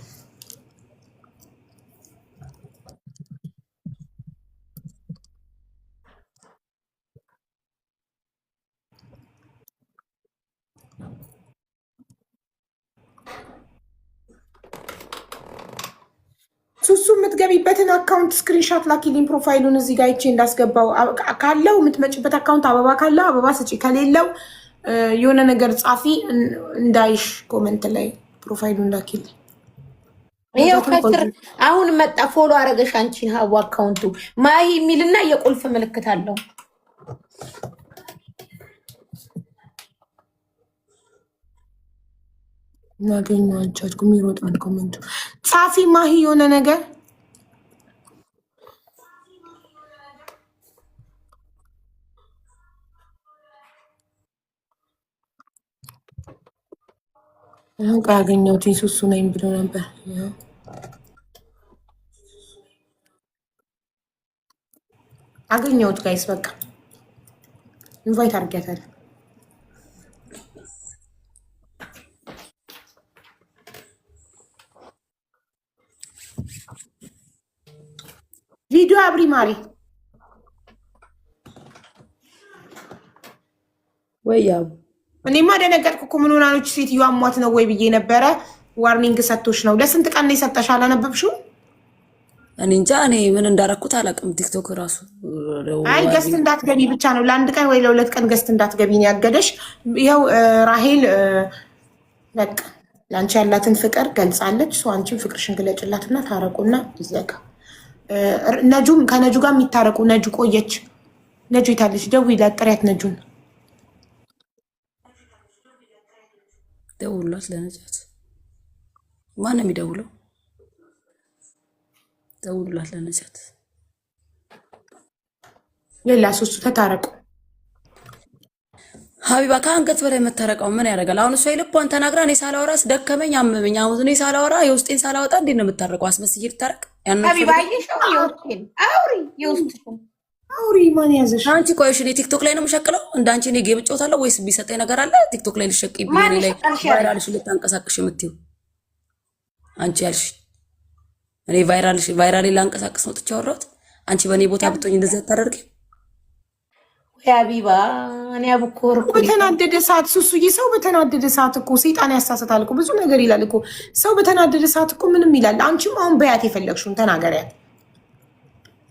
ሱሱ የምትገቢበትን አካውንት ስክሪንሻት ላኪልኝ። ፕሮፋይሉን እዚህ ጋር ይቼ እንዳስገባው ካለው የምትመጭበት አካውንት አበባ ካለው አበባ ስጪ፣ ከሌለው የሆነ ነገር ጻፊ እንዳይሽ ኮመንት ላይ ፕሮፋይሉን ላኪልኝ። ይሄው ከስር አሁን መጣ። ፎሎ አረገሽ አንቺን ሀቡ አካውንቱ ማሂ የሚልና የቁልፍ ምልክት አለው። እናገኘው አልቻልኩም። ይሮጣል ኮሜንቱ። ጻፊ ማሂ የሆነ ነገር አሁን ያገኘሁት ሱሱ ነኝ ብሎ ነበር። አገኘሁት ጋይስ። በቃ ኢንቫይት አድርጊያታለሁ። ቪዲዮ አብሪ ማሪ። ወያው እኔማ ደነገጥኩ እኮ ምን ሆናለች ሴትዮዋ? አሟት ነው ወይ ብዬ ነበረ። ዋርኒንግ ሰጥቶሽ ነው። ለስንት ቀን ነው የሰጠሽ? አላነበብሽው? እኔ እንጃ እኔ ምን እንዳረኩት አላውቅም። ቲክቶክ ራሱ አይ ገስት እንዳትገቢ ብቻ ነው ለአንድ ቀን ወይ ለሁለት ቀን ገስት እንዳትገቢ ነው ያገደሽ። ይኸው ራሄል በቃ ለአንቺ ያላትን ፍቅር ገልጻለች። ሰው አንቺም ፍቅርሽን ግለጭላትና ታረቁና ይዘጋ። ነጁም ከነጁ ጋር የሚታረቁ ነጁ ቆየች። ነጁ ይታለች። ደውይላት፣ ጥሪያት ነጁን። ደውሏት ለነጃት። ማን ነው የሚደውለው? ደውሏት ለነጃት። ሌላ ሶስቱ ተታረቁ። ሀቢባ ከአንገት በላይ መታረቀው ምን ያደርጋል? አሁን እሷ የልቧን ተናግራ እኔ ሳላወራስ ደከመኝ አመመኝ። አሁን እኔ ሳላወራ የውስጤን ሳላወጣ እንዴት ነው የምታረቀው? አስመስዬ ልታረቅ? ሀቢባ አየሽው? የውስጤን አውሪ፣ የውስጥሽን አውሪ። ማን ያዘሽ? አንቺ ቆይሽ እኔ ቲክቶክ ላይ ነው የምሸቅለው? እንዳንቺ እኔ ጌም እጫወታለሁ ወይስ ቢሰጠኝ ነገር አለ? ቲክቶክ ላይ ልሸቅ ቢሆን ላይ ቫይራልሽ ልታንቀሳቅሽ የምትይው አንቺ ያልሽ እኔ ቫይራል ላንቀሳቅስ ነው ጥቻ ወራት። አንቺ በእኔ ቦታ ብትሆኝ እንደዚህ አታደርጊ? ሀቢባ እኔ አብኮር በተናደደ ሰዓት ሱሱዬ፣ ሰው በተናደደ ሰዓት እኮ ሰይጣን ያሳስታል እኮ ብዙ ነገር ይላል እኮ ሰው በተናደደ ሰዓት እኮ ምንም ይላል። አንቺም አሁን በያት የፈለግሽውን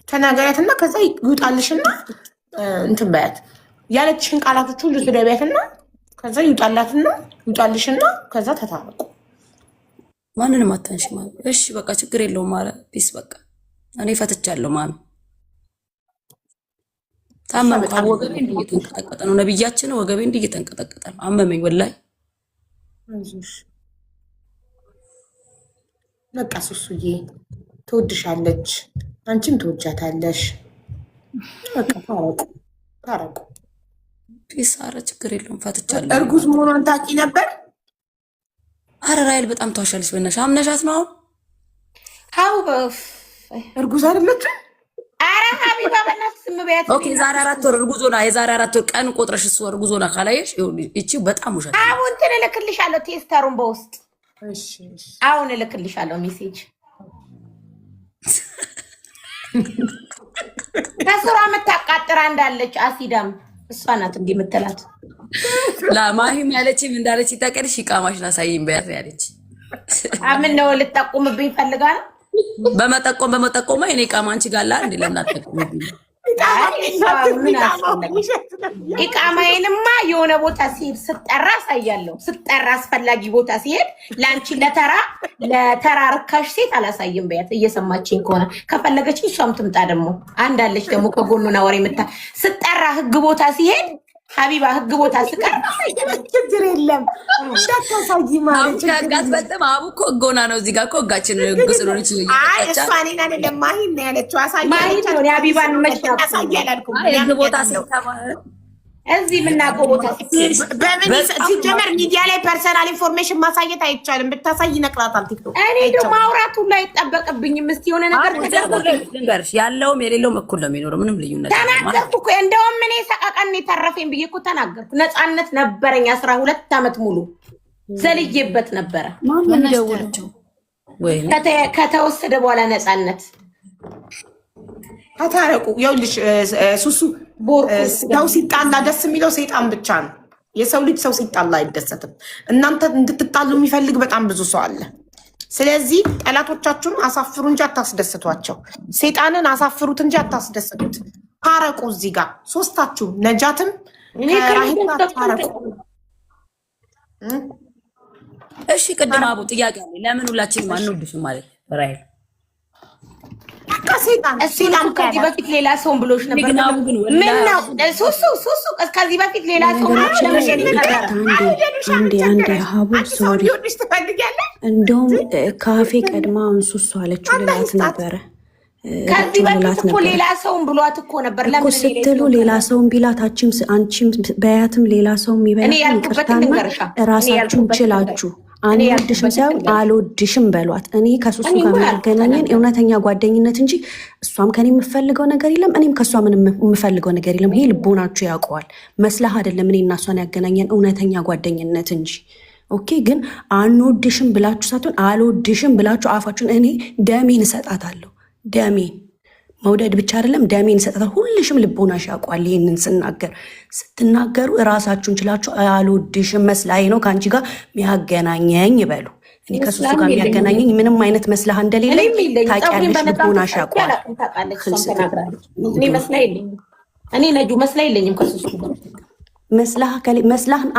ተናገሪያትና ከዛ ይውጣልሽና እንትን በያት ያለችሽን ቃላቶች ሁሉ ትደቢያትና ከዛ ይውጣልሽና ከዛ ተታረቁ። ማንንም አታንሽ ማሚ። እሺ በቃ ችግር የለውም ማለት ፒስ በቃ እኔ ፈትቻለሁ ማሚ። ታመም ወገቤ እንዲህ እየተንቀጠቀጠ ነው። ነብያችን ወገቤ እንዲህ እየተንቀጠቀጠ ነው። አመመኝ ወላሂ። በቃ ሱሱዬ ትወድሻለች፣ አንቺም ትወጃታለሽ። በቃ ታረቁ። ፒስ። ኧረ ችግር የለውም ፈትቻለሁ። እርጉዝ መሆኗን ታውቂ ነበር? ኧረ ራይል በጣም ተዋሻለች። በእናትሽ አምነሻት ነው አሁን? እርጉዝ አይደለችም። ኧረ ሀቢባ በእናትሽ ዝም በያት። ኦኬ የዛሬ 4 ወር እርጉዝ ሆና የዛሬ 4 ወር ቀን ቆጥረሽ እሱ እርጉዝ ሆና ካላየሽ እቺ በጣም ውሸት። አሁን እንትን እልክልሻለሁ ቴስተሩን በውስጥ እሺ፣ አሁን እልክልሻለሁ ሜሴጅ። ከስሯ የምታቃጥራ እንዳለች አሲዳም እሷ ናት እንዲህ የምትላት። ለማሂም ያለችኝ እንዳለች ታቀርሽ ይቃማሽ ላሳይኝ በያት ያለች። አምን ነው ልጠቁምብኝ ፈልጋ ነው። በመጠቆም እኔ ቃማ አንቺ ጋር እንዴ ለምናጠቁምብኝ ኢቃማዬንማ የሆነ ቦታ ሲሄድ ስጠራ አሳያለሁ። ስጠራ አስፈላጊ ቦታ ሲሄድ ለአንቺ ለተራ ርካሽ ሴት አላሳይም በያት። እየሰማችኝ ከሆነ ከፈለገች እሷም ትምጣ። ደግሞ አንዳለች ደግሞ ከጎኑና ወሬ ስጠራ ህግ ቦታ ሲሄድ ሀቢባ ህግ ቦታ ስቀር ችግር የለም እንዳታሳይ ማለት ጋት በጣም አቡ እኮ ህጎና ነው። እዚህ ጋር እኮ ህጋችን ህግ ስለሆነች እሷ እኔን አይደለም ማሂን ነው ያለችው። ማሂን ነው የሀቢባን መጭና አሳያላልኩም ህግ ቦታ ሲተማ እዚህ የምናውቀው ቦታ በምን ሲጀመር ሚዲያ ላይ ፐርሰናል ኢንፎርሜሽን ማሳየት አይቻልም። ብታሳይ ይነቅላታል ቲክቶክ። እኔ ደግሞ ማውራቱ ላይ አይጠበቅብኝም። እስቲ የሆነ ነገር ልንገርሽ፣ ያለውም የሌለውም እኩል ነው የሚኖረው። ምንም ልዩነት ተናገርኩ እኮ። እንደውም እኔ ሰቃቀን የተረፈኝ ብዬ እኮ ተናገርኩ። ነፃነት ነበረኝ 12 ዓመት ሙሉ ዘልዬበት ነበረ። ማን ደውልቸው ወይ ከተወሰደ በኋላ ነፃነት ታረቁ። ይኸውልሽ ሱሱ ሰው ሲጣላ ደስ የሚለው ሰይጣን ብቻ ነው። የሰው ልጅ ሰው ሲጣላ አይደሰትም። እናንተ እንድትጣሉ የሚፈልግ በጣም ብዙ ሰው አለ። ስለዚህ ጠላቶቻችሁን አሳፍሩ እንጂ አታስደስቷቸው። ሰይጣንን አሳፍሩት እንጂ አታስደስቱት። ታረቁ። እዚህ ጋር ሶስታችሁ ነጃትም ከራሂታ ታረቁ። እሺ ቅድም አቡ ጥያቄ አለ። ለምን ሁላችንም አንወድሽም ማለት ራይል እሱን ከዚህ በፊት ሌላ ሰውን ብሎሽ ነበር። ምን ነው ሱሱ ከዚህ በፊት ሌላ ሰው አንዴ ሀቡ ሶሪ፣ እንደውም ካፌ ቀድማውን ሱሱ አለችው ልላት ነበረ። ከዚህ በፊት እኮ ሌላ ሰውን ብሏት እኮ ነበር። ለምን ስትሉ ሌላ ሰውን ቢላት አንቺም በያትም ሌላ ሰው የሚበላት ይቅርታና ራሳችሁን ችላችሁ አንወድሽም ሳይሆን አልወድሽም በሏት። እኔ ከሱሱ ጋር የሚያገናኘን እውነተኛ ጓደኝነት እንጂ እሷም ከኔ የምፈልገው ነገር የለም፣ እኔም ከእሷ ምን የምፈልገው ነገር የለም። ይሄ ልቦናችሁ ያውቀዋል። መስላህ አይደለም እኔ እና እሷን ያገናኘን እውነተኛ ጓደኝነት እንጂ። ኦኬ ግን አንወድሽም ብላችሁ ሳትሆን አልወድሽም ብላችሁ አፋችሁን እኔ ደሜን እሰጣታለሁ። ደሜን መውደድ ብቻ አይደለም ደሜን እሰጣታለሁ። ሁልሽም ልቦናሽ ያውቀዋል። ይህንን ስትናገሩ እራሳችሁን ችላችሁ አልወድሽም መስላዬ ነው ከአንቺ ጋር የሚያገናኘኝ በሉ። እኔ ከሱሱ ጋር የሚያገናኘኝ ምንም አይነት መስላህ እንደሌለ ታውቂያለሽ። ልቦናሽ ያውቃል። እኔ መስላ የለኝም። እኔ ነጁ መስላ የለኝም ከሱሱ ጋር መስላህ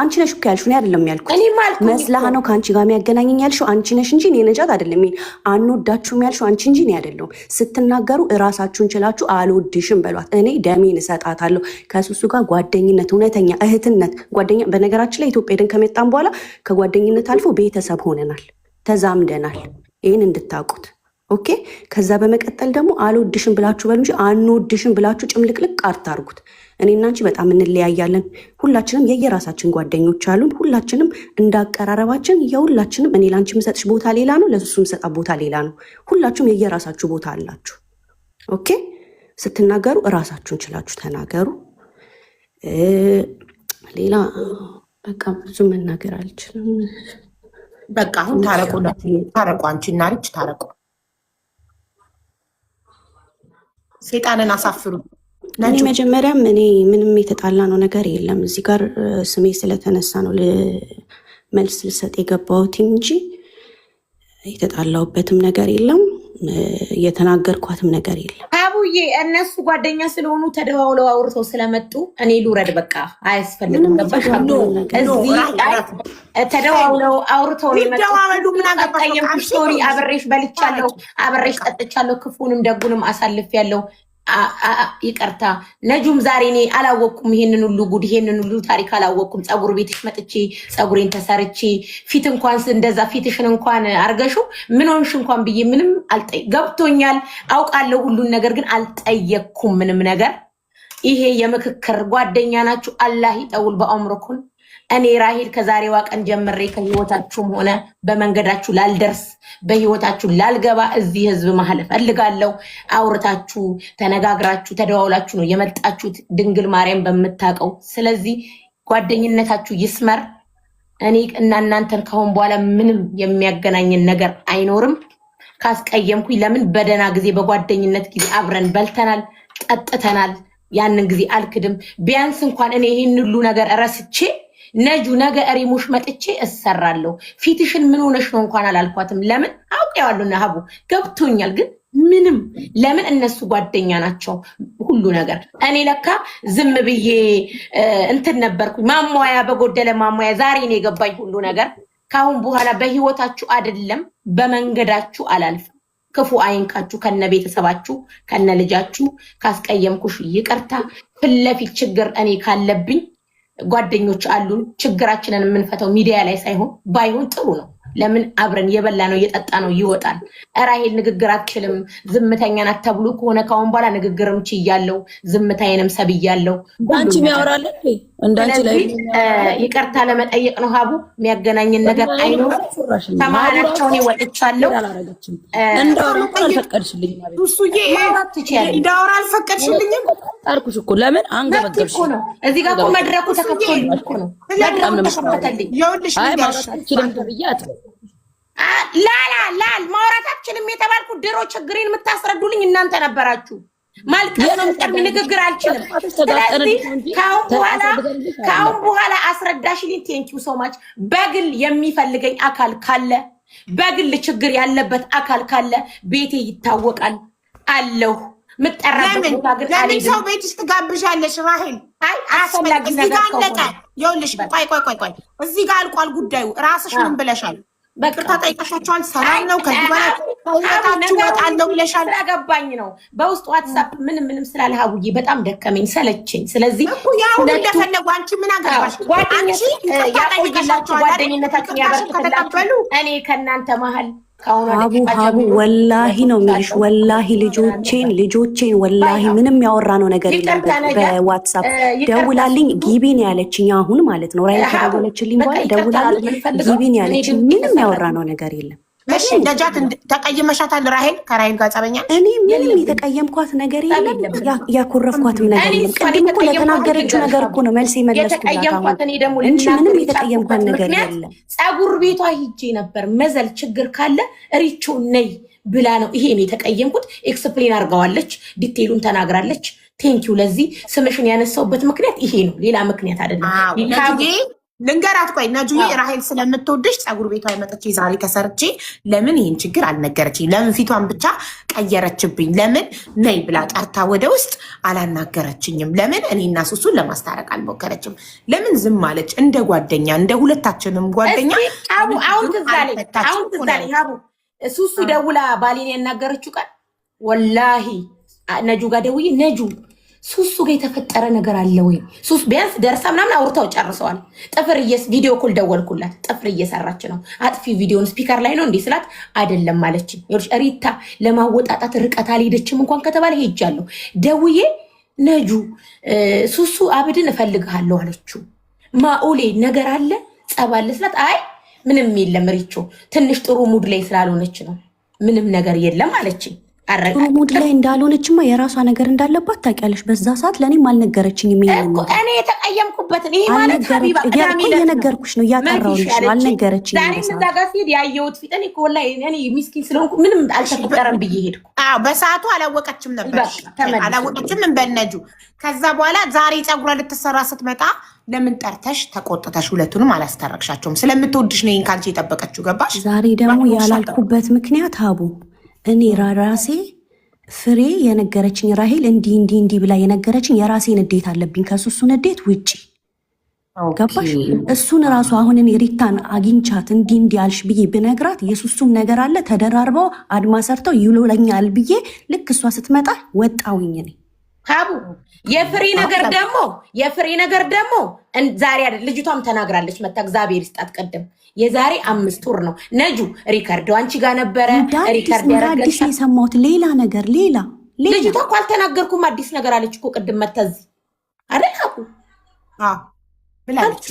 አንቺ ነሽ እኮ ያልሽው፣ እኔ አይደለም ያልኩት። መስላህ ነው ከአንቺ ጋር የሚያገናኘኝ ያልሽው አንቺ ነሽ እንጂ እኔ ነጃት አይደለም። አንወዳችሁም ያልሽው አንቺ እንጂ እኔ አይደለሁም። ስትናገሩ እራሳችሁን ችላችሁ አልወድሽም በሏት። እኔ ደሜን እሰጣታለሁ። ከሱሱ ጋር ጓደኝነት፣ እውነተኛ እህትነት፣ ጓደኛ። በነገራችን ላይ ኢትዮጵያ ሄደን ከመጣን በኋላ ከጓደኝነት አልፎ ቤተሰብ ሆነናል፣ ተዛምደናል። ይህን እንድታውቁት ኦኬ። ከዛ በመቀጠል ደግሞ አልወድሽም ብላችሁ በሉ እንጂ አንወድሽም ብላችሁ ጭምልቅልቅ አታርጉት። እኔና አንቺ በጣም እንለያያለን። ሁላችንም የየራሳችን ጓደኞች አሉን። ሁላችንም እንዳቀራረባችን የሁላችንም እኔ ለአንቺ የምሰጥሽ ቦታ ሌላ ነው፣ ለሱሱ የምሰጣ ቦታ ሌላ ነው። ሁላችሁም የየራሳችሁ ቦታ አላችሁ። ኦኬ። ስትናገሩ እራሳችሁን ችላችሁ ተናገሩ። ሌላ በቃ ብዙ መናገር አልችልም። በቃ አሁን ታረቁ፣ አንቺና ልጅ ታረቁ። ሴጣንን አሳፍሩ። እኔ መጀመሪያም እኔ ምንም የተጣላ ነው ነገር የለም። እዚህ ጋር ስሜ ስለተነሳ ነው መልስ ልሰጥ የገባሁት እንጂ የተጣላሁበትም ነገር የለም፣ የተናገርኳትም ነገር የለም። አቡዬ እነሱ ጓደኛ ስለሆኑ ተደዋውለው አውርተው ስለመጡ እኔ ልውረድ፣ በቃ አያስፈልግም። ገባሽ? እዚህ ተደዋውለው አውርተው ነው የመጡት። ስቶሪ አብሬሽ በልቻለሁ፣ አብሬሽ ጠጥቻለሁ፣ ክፉንም ደጉንም አሳልፌያለሁ። ይቅርታ ነጁም ዛሬ እኔ አላወቅኩም ይሄንን ሁሉ ጉድ፣ ይሄንን ሁሉ ታሪክ አላወቅኩም። ፀጉር ቤትሽ መጥቼ ፀጉሬን ተሰርቼ ፊት እንኳን እንደዛ ፊትሽን እንኳን አርገሹ ምን ሆንሽ እንኳን ብዬ ምንም ገብቶኛል፣ አውቃለሁ ሁሉን ነገር ግን አልጠየቅኩም ምንም ነገር። ይሄ የምክክር ጓደኛ ናችሁ። አላህ ይጠውል በአምሮኩን። እኔ ራሄል ከዛሬዋ ቀን ጀምሬ ከህይወታችሁም ሆነ በመንገዳችሁ ላልደርስ በህይወታችሁ ላልገባ እዚህ ህዝብ መሀል ፈልጋለሁ። አውርታችሁ ተነጋግራችሁ ተደዋውላችሁ ነው የመጣችሁት ድንግል ማርያም በምታውቀው። ስለዚህ ጓደኝነታችሁ ይስመር። እኔ እና እናንተን ከሆን በኋላ ምንም የሚያገናኝን ነገር አይኖርም። ካስቀየምኩኝ ለምን በደና ጊዜ በጓደኝነት ጊዜ አብረን በልተናል፣ ጠጥተናል። ያንን ጊዜ አልክድም። ቢያንስ እንኳን እኔ ይህን ሁሉ ነገር ረስቼ ነጁ ነገ እሪሙሽ መጥቼ እሰራለሁ። ፊትሽን ምን ሆነሽ ነው እንኳን አላልኳትም። ለምን አውቄዋለሁ፣ ነሀቡ ገብቶኛል። ግን ምንም ለምን እነሱ ጓደኛ ናቸው ሁሉ ነገር። እኔ ለካ ዝም ብዬ እንትን ነበርኩኝ፣ ማሟያ በጎደለ ማሟያ። ዛሬ ነው የገባኝ ሁሉ ነገር። ካሁን በኋላ በህይወታችሁ አይደለም በመንገዳችሁ አላልፍም። ክፉ አይንካችሁ፣ ከነ ቤተሰባችሁ ከነ ልጃችሁ። ካስቀየምኩሽ ይቅርታ። ፊት ለፊት ችግር እኔ ካለብኝ ጓደኞች አሉን። ችግራችንን የምንፈተው ሚዲያ ላይ ሳይሆን ባይሆን ጥሩ ነው። ለምን አብረን የበላ ነው የጠጣ ነው ይወጣል። ራሄል ንግግር አትችልም ዝምተኛ ናት ተብሎ ከሆነ ካሁን በኋላ ንግግርም ችያለሁ፣ ዝምታዬንም ሰብያለሁ። አንቺ የሚያወራለ እንዳንቺ ላይ ይቅርታ ለመጠየቅ ነው። ሀቡ የሚያገናኝን ነገር አይኖርም። ተማላቸው ነው ወጥቻለሁ። እንዳወራ አልፈቀድሽልኝ ማለት እሱዬ እንዳወራ አልፈቀድሽልኝም አልኩሽ እኮ። ለምን አንገበገብሽ ነው? እዚህ ጋር እኮ መድረኩ ተከፍቶልኝ እኮ ነው። መድረኩ ተከፍቶልኝ ይኸውልሽ ላል ማውራት አትችልም የተባልኩ ድሮ ችግሬን የምታስረዱልኝ እናንተ ነበራችሁ። ማልቀስ ነው ንግግር አልችልም። ስለዚህ ከአሁን በኋላ አስረዳሽልኝ። ቴንኪው ሶ ማች። በግል የሚፈልገኝ አካል ካለ፣ በግል ችግር ያለበት አካል ካለ ቤቴ ይታወቃል አለሁ። ለምን ሰው ቤት ውስጥ ጋብዣለሽ? ራሄል አስፈላጊ ነገር ይኸውልሽ፣ ቆይ እዚህ ጋር አልቋል ጉዳዩ። ራስሽ ምን ብለሻል? በቅርታ ጠይቀሻቸዋል? ሰላም ነው ከዚህ በላይ ከህይወታችሁ እወጣለሁ ብለሻል? ስለገባኝ ነው። በውስጥ ዋትሳፕ ምንም ስላለ ሀቡዬ በጣም ደከመኝ ሰለቸኝ። ስለዚህ ያው እንደፈለጉ አንቺ ምን አገባሽ? አንቺ ያቆይላችሁ ጓደኝነታችሁን ያበርክትላችሁ። እኔ ከእናንተ መሀል ሀቡ ወላሂ ነው የሚልሽ። ወላሂ ልጆቼን ወላሂ ምንም ያወራ ነው ነገር የለም። በዋትሳፕ ደውላልኝ ጊቢን ያለችኝ አሁን ማለት ነው። ራይ ከደወለችልኝ በኋላ ደውላልኝ ጊቢን ያለችኝ ምንም ያወራ ነው ነገር የለም። እሺ ነጃት ተቀይመሻታል? ራሄል ከራሄል ጋር ጸበኛ? እኔ ምንም የተቀየምኳት ነገር የለም፣ ያኮረፍኳትም ነገር የለም። ቅድም እኮ ለተናገረችው ነገር እኮ ነው መልስ የመለስኩላት እንጂ ምንም የተቀየምኳት ነገር የለም። ፀጉር ቤቷ ሂጄ ነበር መዘል ችግር ካለ ሪቾ ነይ ብላ ነው ይሄ ነው የተቀየምኩት። ኤክስፕሌን አድርገዋለች፣ ዲቴይሉን ተናግራለች። ቴንኪው። ለዚህ ስምሽን ያነሳውበት ምክንያት ይሄ ነው፣ ሌላ ምክንያት አይደለም። ልንገራት ቆይ ነጁዬ ራሄል ስለምትወድሽ ፀጉር ቤቷ የመጠች ዛሬ ተሰርቼ ለምን ይህን ችግር አልነገረችኝ? ለምን ፊቷን ብቻ ቀየረችብኝ? ለምን ነይ ብላ ጠርታ ወደ ውስጥ አላናገረችኝም? ለምን እኔና ሱሱን ለማስታረቅ አልሞከረችም? ለምን ዝም አለች? እንደ ጓደኛ እንደ ሁለታችንም ጓደኛ አሁን ትዝ አለኝ ሱሱ ደውላ ባሌን ያናገረችው ቀን ወላሂ ነጁ ጋር ደውዬ ነጁ ሱሱ ጋር የተፈጠረ ነገር አለ ወይ? ሱስ ቢያንስ ደርሳ ምናምን አውርተው ጨርሰዋል። ጥፍር ቪዲዮ ኮል ደወልኩላት። ጥፍር እየሰራች ነው። አጥፊ ቪዲዮን ስፒከር ላይ ነው እንዲህ ስላት አይደለም አለችኝ። ሪታ ለማወጣጣት ርቀት አልሄደችም እንኳን ከተባለ ሄጃለሁ። ደውዬ ነጁ ሱሱ አብድን እፈልግሃለሁ አለችው። ማኦሌ ነገር አለ ጸባለ ስላት አይ ምንም የለም ሪቾ ትንሽ ጥሩ ሙድ ላይ ስላልሆነች ነው ምንም ነገር የለም አለችኝ። ጥሩ ሙድ ላይ እንዳልሆነችማ የራሷ ነገር እንዳለባት ታውቂያለሽ። በዛ ሰዓት ለእኔም አልነገረችኝም። እኔ የተቀየምኩበትን ይሄ ማለት ሀቢባ እየነገርኩሽ ነው እያጠራሁልሽ ነው። አልነገረችኝም። ዛሬ እዛ ጋር ሲሄድ ያየሁት ፊት እኔ ወላሂ እኔ ሚስኪን ስለሆንኩ ምንም አልተፈጠረም ብዬ ሄድኩ። በሰዓቱ አላወቀችም ነበር አላወቀችም እንበነጁ። ከዛ በኋላ ዛሬ ፀጉሯ ልትሰራ ስትመጣ ለምን ጠርተሽ ተቆጥተሽ ሁለቱንም አላስታረቅሻቸውም? ስለምትወድሽ ነው ይሄን ካንቺ የጠበቀችው። ገባሽ? ዛሬ ደግሞ ያላልኩበት ምክንያት ሀቡ እኔ ራሴ ፍሬ የነገረችኝ ራሄል እንዲህ ብላ የነገረችኝ የራሴን ንዴት አለብኝ ከሱሱ ንዴት ውጪ ገባሽ? እሱን ራሱ አሁን እኔ ሪታን አግኝቻት እንዲህ አልሽ ብዬ ብነግራት የሱሱም ነገር አለ ተደራርበው አድማ ሰርተው ይውለኛል ብዬ ልክ እሷ ስትመጣ ወጣውኝ እኔ ሀቡ የፍሬ ነገር ደግሞ ዛሬ አይደል ልጅቷም ተናግራለች። መታ እግዚአብሔር ይስጣት። ቀደም የዛሬ 5 ወር ነው ነጁ ሪከርድ አንቺ ጋር ነበረ። ሪከርድ አዲስ የሰማሁት ሌላ ነገር ሌላ ልጅቷ እኮ አልተናገርኩም አዲስ ነገር አለች እኮ ቅድም መተዚ አይደል ሀቡ ብላለች።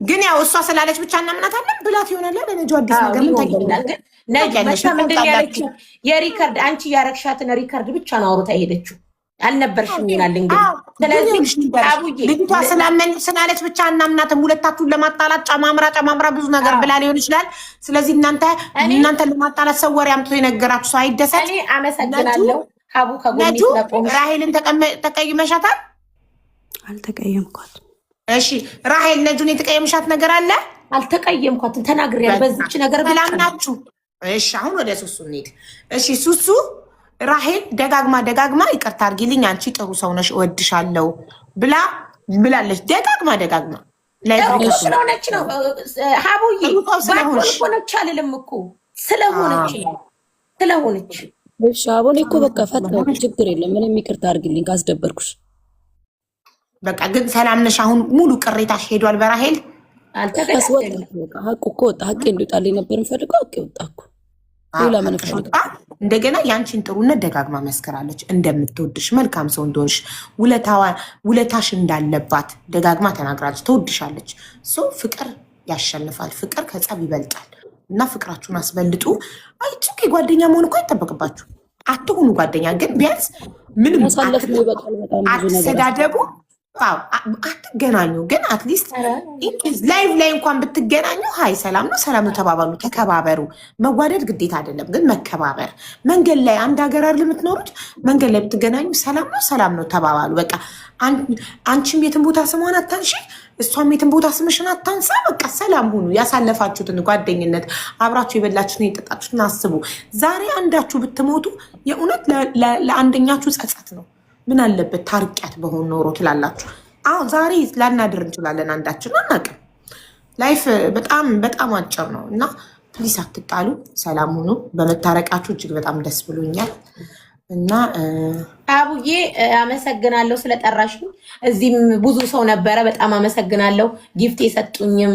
ግን ያው እሷ ስላለች ብቻ እናምናታለን ብላት ይሆናል። ለነጁ አዲስ ነገር ምን ታይኛለሽ? ነጁ ምንድን ያለችው የሪከርድ አንቺ ያረግሻትን ሪከርድ ብቻ ነው አውርታ ሄደችው። አልነበርሽም ይላል እንግዲህ። ስለዚህ ልጅቷ ስላለች ብቻ እናምናትም። ሁለታችሁን ለማጣላት ጨማምራ ብዙ ነገር ብላ ሊሆን ይችላል። ስለዚህ እናንተ ለማጣላት ሰው ወሬ አምጥቶ የነገራችሁ ሰው አይደሰት። እኔ አመሰግናለሁ ሀቡ ከጎኔ ስለቆምሽ። ራሄልን ተቀይመሻታል? አልተቀየምኳትም። እሺ ራሄል ነጁን የተቀየምሻት ነገር አለ? አልተቀየምኳትም። ተናግሬያለሁ በዚች ነገር ብላምናችሁ። እሺ አሁን ወደ ሱሱ እንሂድ። እሺ ሱሱ ራሄል ደጋግማ ይቅርታ አድርጊልኝ አንቺ ጥሩ ሰው ነሽ እወድሻለሁ ብላለች። ደጋግማ ስለሆነች ነው ሀቡዬ ስለሆነች አልልም እኮ ስለሆነች እሺ አቦኔ እኮ በቃ ፈጥነው ችግር የለም ምንም ይቅርታ አድርጊልኝ ካስደበርኩሽ በቃ ግን ሰላም ነሽ አሁን ሙሉ ቅሬታሽ ሄዷል በራሄል ሀቁ እኮ ወጣ ሀቄ እንዲወጣልኝ ነበር እንፈልገው ሀቄ ወጣ እኮ ሌላ ምን ፈልገው እንደገና ያንቺን ጥሩነት ደጋግማ መስከራለች። እንደምትወድሽ መልካም ሰው እንደሆንሽ ውለታሽ እንዳለባት ደጋግማ ተናግራለች። ትወድሻለች። ሰው ፍቅር ያሸንፋል። ፍቅር ከጸብ ይበልጣል እና ፍቅራችሁን አስበልጡ። አይጭቅ ጓደኛ መሆን እኮ አይጠበቅባችሁ። አትሁኑ ጓደኛ ግን ቢያንስ ምንም አትሰዳደቡ፣ አትገናኙ። ግን አትሊስት ላይቭ ላይ እንኳን ብትገናኙ ሀይ ሰላም ነው ሰላም ነው ተባባሉ፣ ተከባበሩ። መዋደድ ግዴታ አይደለም ግን መከባበር። መንገድ ላይ አንድ ሀገር አይደል የምትኖሩት? መንገድ ላይ ብትገናኙ ሰላም ነው ተባባሉ። በቃ አንቺም የትን ቦታ ስሟን አታንሺ፣ እሷም የትን ቦታ ስምሽን አታንሳ። በቃ ሰላም ሁኑ። ያሳለፋችሁትን ጓደኝነት አብራችሁ የበላችሁትን የጠጣችሁትን አስቡ። ዛሬ አንዳችሁ ብትሞቱ የእውነት ለአንደኛችሁ ጸጸት ነው። ምን አለበት ታርቂያት በሆን ኖሮ ትላላችሁ። አሁን ዛሬ ላናድር እንችላለን፣ አንዳችን አናውቅም። ላይፍ በጣም አጭር ነው እና ፕሊስ አትጣሉ፣ ሰላም ሁኑ። በመታረቃችሁ እጅግ በጣም ደስ ብሎኛል እና አቡዬ አመሰግናለሁ ስለጠራሽ። እዚህም ብዙ ሰው ነበረ፣ በጣም አመሰግናለሁ። ጊፍት የሰጡኝም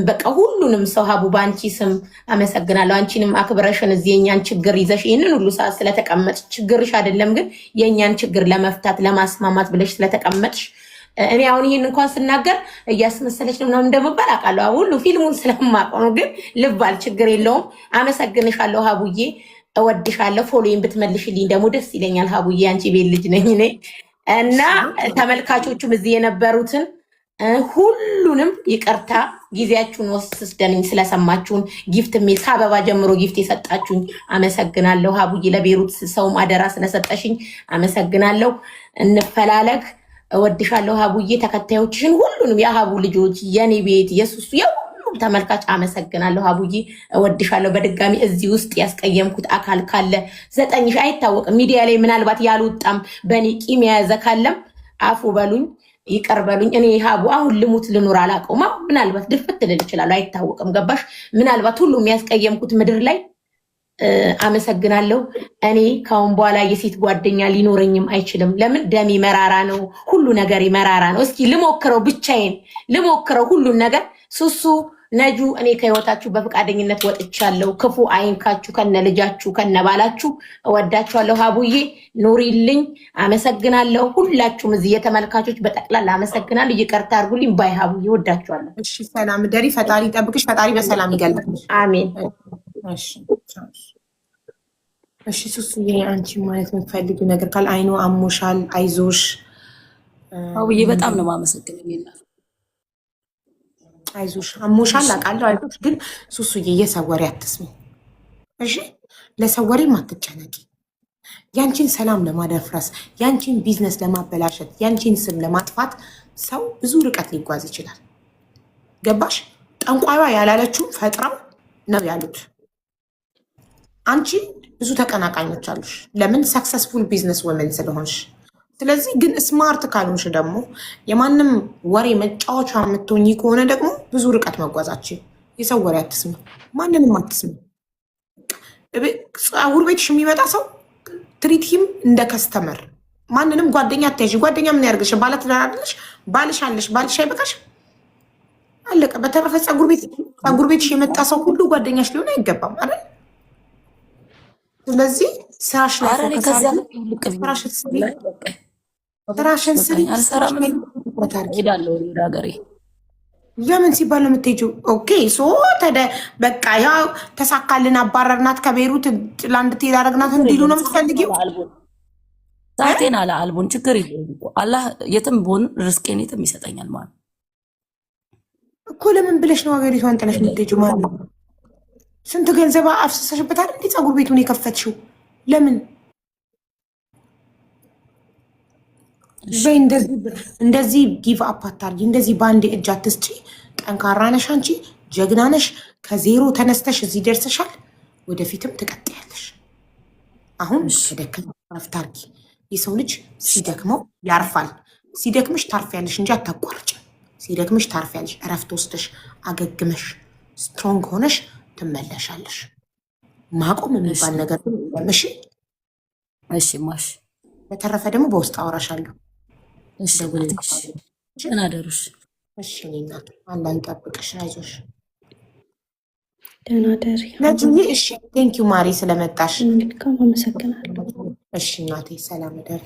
በቃ ሁሉንም ሰው ሀቡ በአንቺ ስም አመሰግናለሁ። አንቺንም አክብረሽን እዚህ የኛን ችግር ይዘሽ ይህንን ሁሉ ሰዓት ስለተቀመጥሽ፣ ችግርሽ አይደለም ግን የእኛን ችግር ለመፍታት ለማስማማት ብለሽ ስለተቀመጥሽ እኔ አሁን ይህን እንኳን ስናገር እያስመሰለች ነው ምናምን እንደመባል አውቃለሁ። ሁሉ ፊልሙን ስለማውቀው ነው፣ ግን ልባል ችግር የለውም። አመሰግንሻለሁ ሀቡዬ፣ እወድሻለሁ። ፎሎዬን ብትመልሽልኝ ደግሞ ደስ ይለኛል ሀቡዬ፣ አንቺ ቤት ልጅ ነኝ እኔ እና ተመልካቾቹም እዚህ የነበሩትን ሁሉንም ይቅርታ ጊዜያችሁን ወስደንኝ ስለሰማችሁን፣ ጊፍት የሚል ከአበባ ጀምሮ ጊፍት የሰጣችሁኝ አመሰግናለሁ ሀቡዬ። ለቤሩት ሰውም አደራ ስለሰጠሽኝ አመሰግናለሁ። እንፈላለግ። እወድሻለሁ ሀቡዬ። ተከታዮችሽን ሁሉንም የሀቡ ልጆች የኔ ቤት የሱሱ የሁሉም ተመልካች አመሰግናለሁ ሀቡዬ፣ እወድሻለሁ። በድጋሚ እዚህ ውስጥ ያስቀየምኩት አካል ካለ 9 አይታወቅም፣ ሚዲያ ላይ ምናልባት ያልወጣም በእኔ ቂም የያዘ ካለም አፉ በሉኝ፣ ይቅር በሉኝ። እኔ ሀቡ አሁን ልሙት ልኑር አላውቀውም። ምናልባት ድፍት ልል ይችላል፣ አይታወቅም። ገባሽ? ምናልባት ሁሉም ያስቀየምኩት ምድር ላይ አመሰግናለሁ። እኔ ካሁን በኋላ የሴት ጓደኛ ሊኖረኝም አይችልም። ለምን? ደሜ መራራ ነው፣ ሁሉ ነገር መራራ ነው። እስኪ ልሞክረው፣ ብቻዬን ልሞክረው ሁሉን ነገር። ሱሱ ነጁ፣ እኔ ከህይወታችሁ በፈቃደኝነት ወጥቻለሁ። ክፉ አይንካችሁ፣ ከነ ልጃችሁ ከነ ባላችሁ። እወዳችኋለሁ። ሀቡዬ ኑሪልኝ። አመሰግናለሁ። ሁላችሁም እዚህ የተመልካቾች በጠቅላላ አመሰግናለሁ። ይቅርታ አድርጉልኝ። ባይ ሀቡዬ፣ እወዳችኋለሁ። እሺ፣ ሰላም ደሪ። ፈጣሪ ጠብቅሽ። ፈጣሪ በሰላም ይገልጽልሽ። አሜን። እሺ ሱሱዬ፣ አንቺ ማለት የምትፈልጊው ነገር ካለ አይኖ አሞሻል፣ አይዞሽ። አውዬ በጣም ነው የማመሰግነው። አይዞሽ፣ አሞሻል አውቃለሁ፣ አይዞሽ። ግን ሱሱዬ የሰው ወሬ አትስሚ እሺ? ለሰው ወሬም አትጨነቂ። ያንቺን ሰላም ለማደፍረስ፣ ያንቺን ቢዝነስ ለማበላሸት፣ ያንቺን ስም ለማጥፋት ሰው ብዙ ርቀት ሊጓዝ ይችላል። ገባሽ? ጠንቋይዋ ያላለችው ፈጥረው ነው ያሉት። አንቺ ብዙ ተቀናቃኞች አሉሽ። ለምን? ሰክሰስፉል ቢዝነስ ወመን ስለሆንሽ። ስለዚህ ግን ስማርት ካልሆንሽ ደግሞ የማንም ወሬ መጫወቻ የምትሆኚ ከሆነ ደግሞ ብዙ ርቀት መጓዛችን። የሰው ወሬ አትስሚ፣ ማንንም አትስሚ። ፀጉር ቤትሽ የሚመጣ ሰው ትሪቲም እንደ ከስተመር። ማንንም ጓደኛ አታይሽ። ጓደኛ ምን ያደርግሽ? ባለትዳር አይደለሽ? ባልሽ አለሽ፣ ባልሽ አይበቃሽ? አለቀ። በተረፈ ፀጉር ቤትሽ የመጣ ሰው ሁሉ ጓደኛሽ ሊሆን አይገባም አይደል? ስለዚህ ስራሽ ላይ ስራሽን ስሪ። ለምን ሲባል ነው የምትሄጂው? ኦኬ ሶ በቃ ያው ተሳካልን፣ አባረርናት ከቤሩት ለአንድ ትሄድ አደረግናት እንዲሉ ነው የምትፈልጊው? ዛቴን አለ አልቦን ችግር የለውም እኮ አላህ የትም ቦን ርስቄን የትም ይሰጠኛል ማለት እኮ። ለምን ብለሽ ነው ሀገሪቷን ጥለሽ የምትሄጂው ማለት ነው? ስንት ገንዘብ አፍሰሰሽበታል እንዴ ፀጉር ቤቱን የከፈትሽው? ለምን እንደዚህ ጊቭ አፕ አታርጊ። እንደዚህ በአንድ እጅ አትስጪ። ጠንካራ ነሽ አንቺ፣ ጀግና ነሽ። ከዜሮ ተነስተሽ እዚህ ደርሰሻል። ወደፊትም ትቀጥያለሽ። አሁን ከደከመ እረፍት አርጊ። የሰው ልጅ ሲደክመው ያርፋል። ሲደክምሽ ታርፊያለሽ እንጂ አታቋርጭ። ሲደክምሽ ታርፊያለሽ። እረፍት ወስደሽ አገግመሽ ስትሮንግ ሆነሽ ትመለሻለሽ። ማቆም የሚባል ነገር እሺ። እሺ ማሽ። በተረፈ ደግሞ በውስጥ አወራሻለሁ። እሺ እናደሩሽ። እሺ እናት አላህ ይጠብቅሽ። አይዞሽ ደህና ደሪ ነጅዬ። እሺ ቴንኪው ማሪ ስለመጣሽ። መልካም አመሰግናለሁ። እሺ እናቴ ሰላም ደሪ።